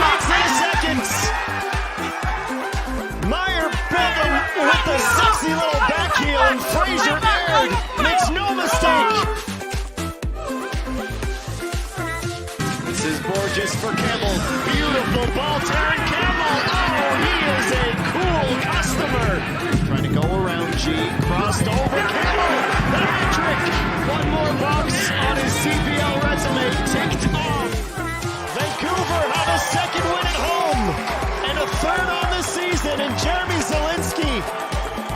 makes it seconds. Meyer Bevan with the sexy little backheel, and Fraser aired. Makes no mistake. This is Borges for Campbell. Beautiful ball, Taryn Campbell. Oh, he is a cool customer. Trying to go around G. Crossed over Campbell. The hat-trick. One more box on his CPL resume, ticked off. Vancouver have a second win at home and a third on the season, and Jeremy Zielinski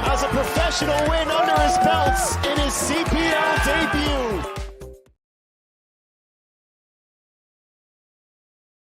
has a professional win under his belts in his CPL debut.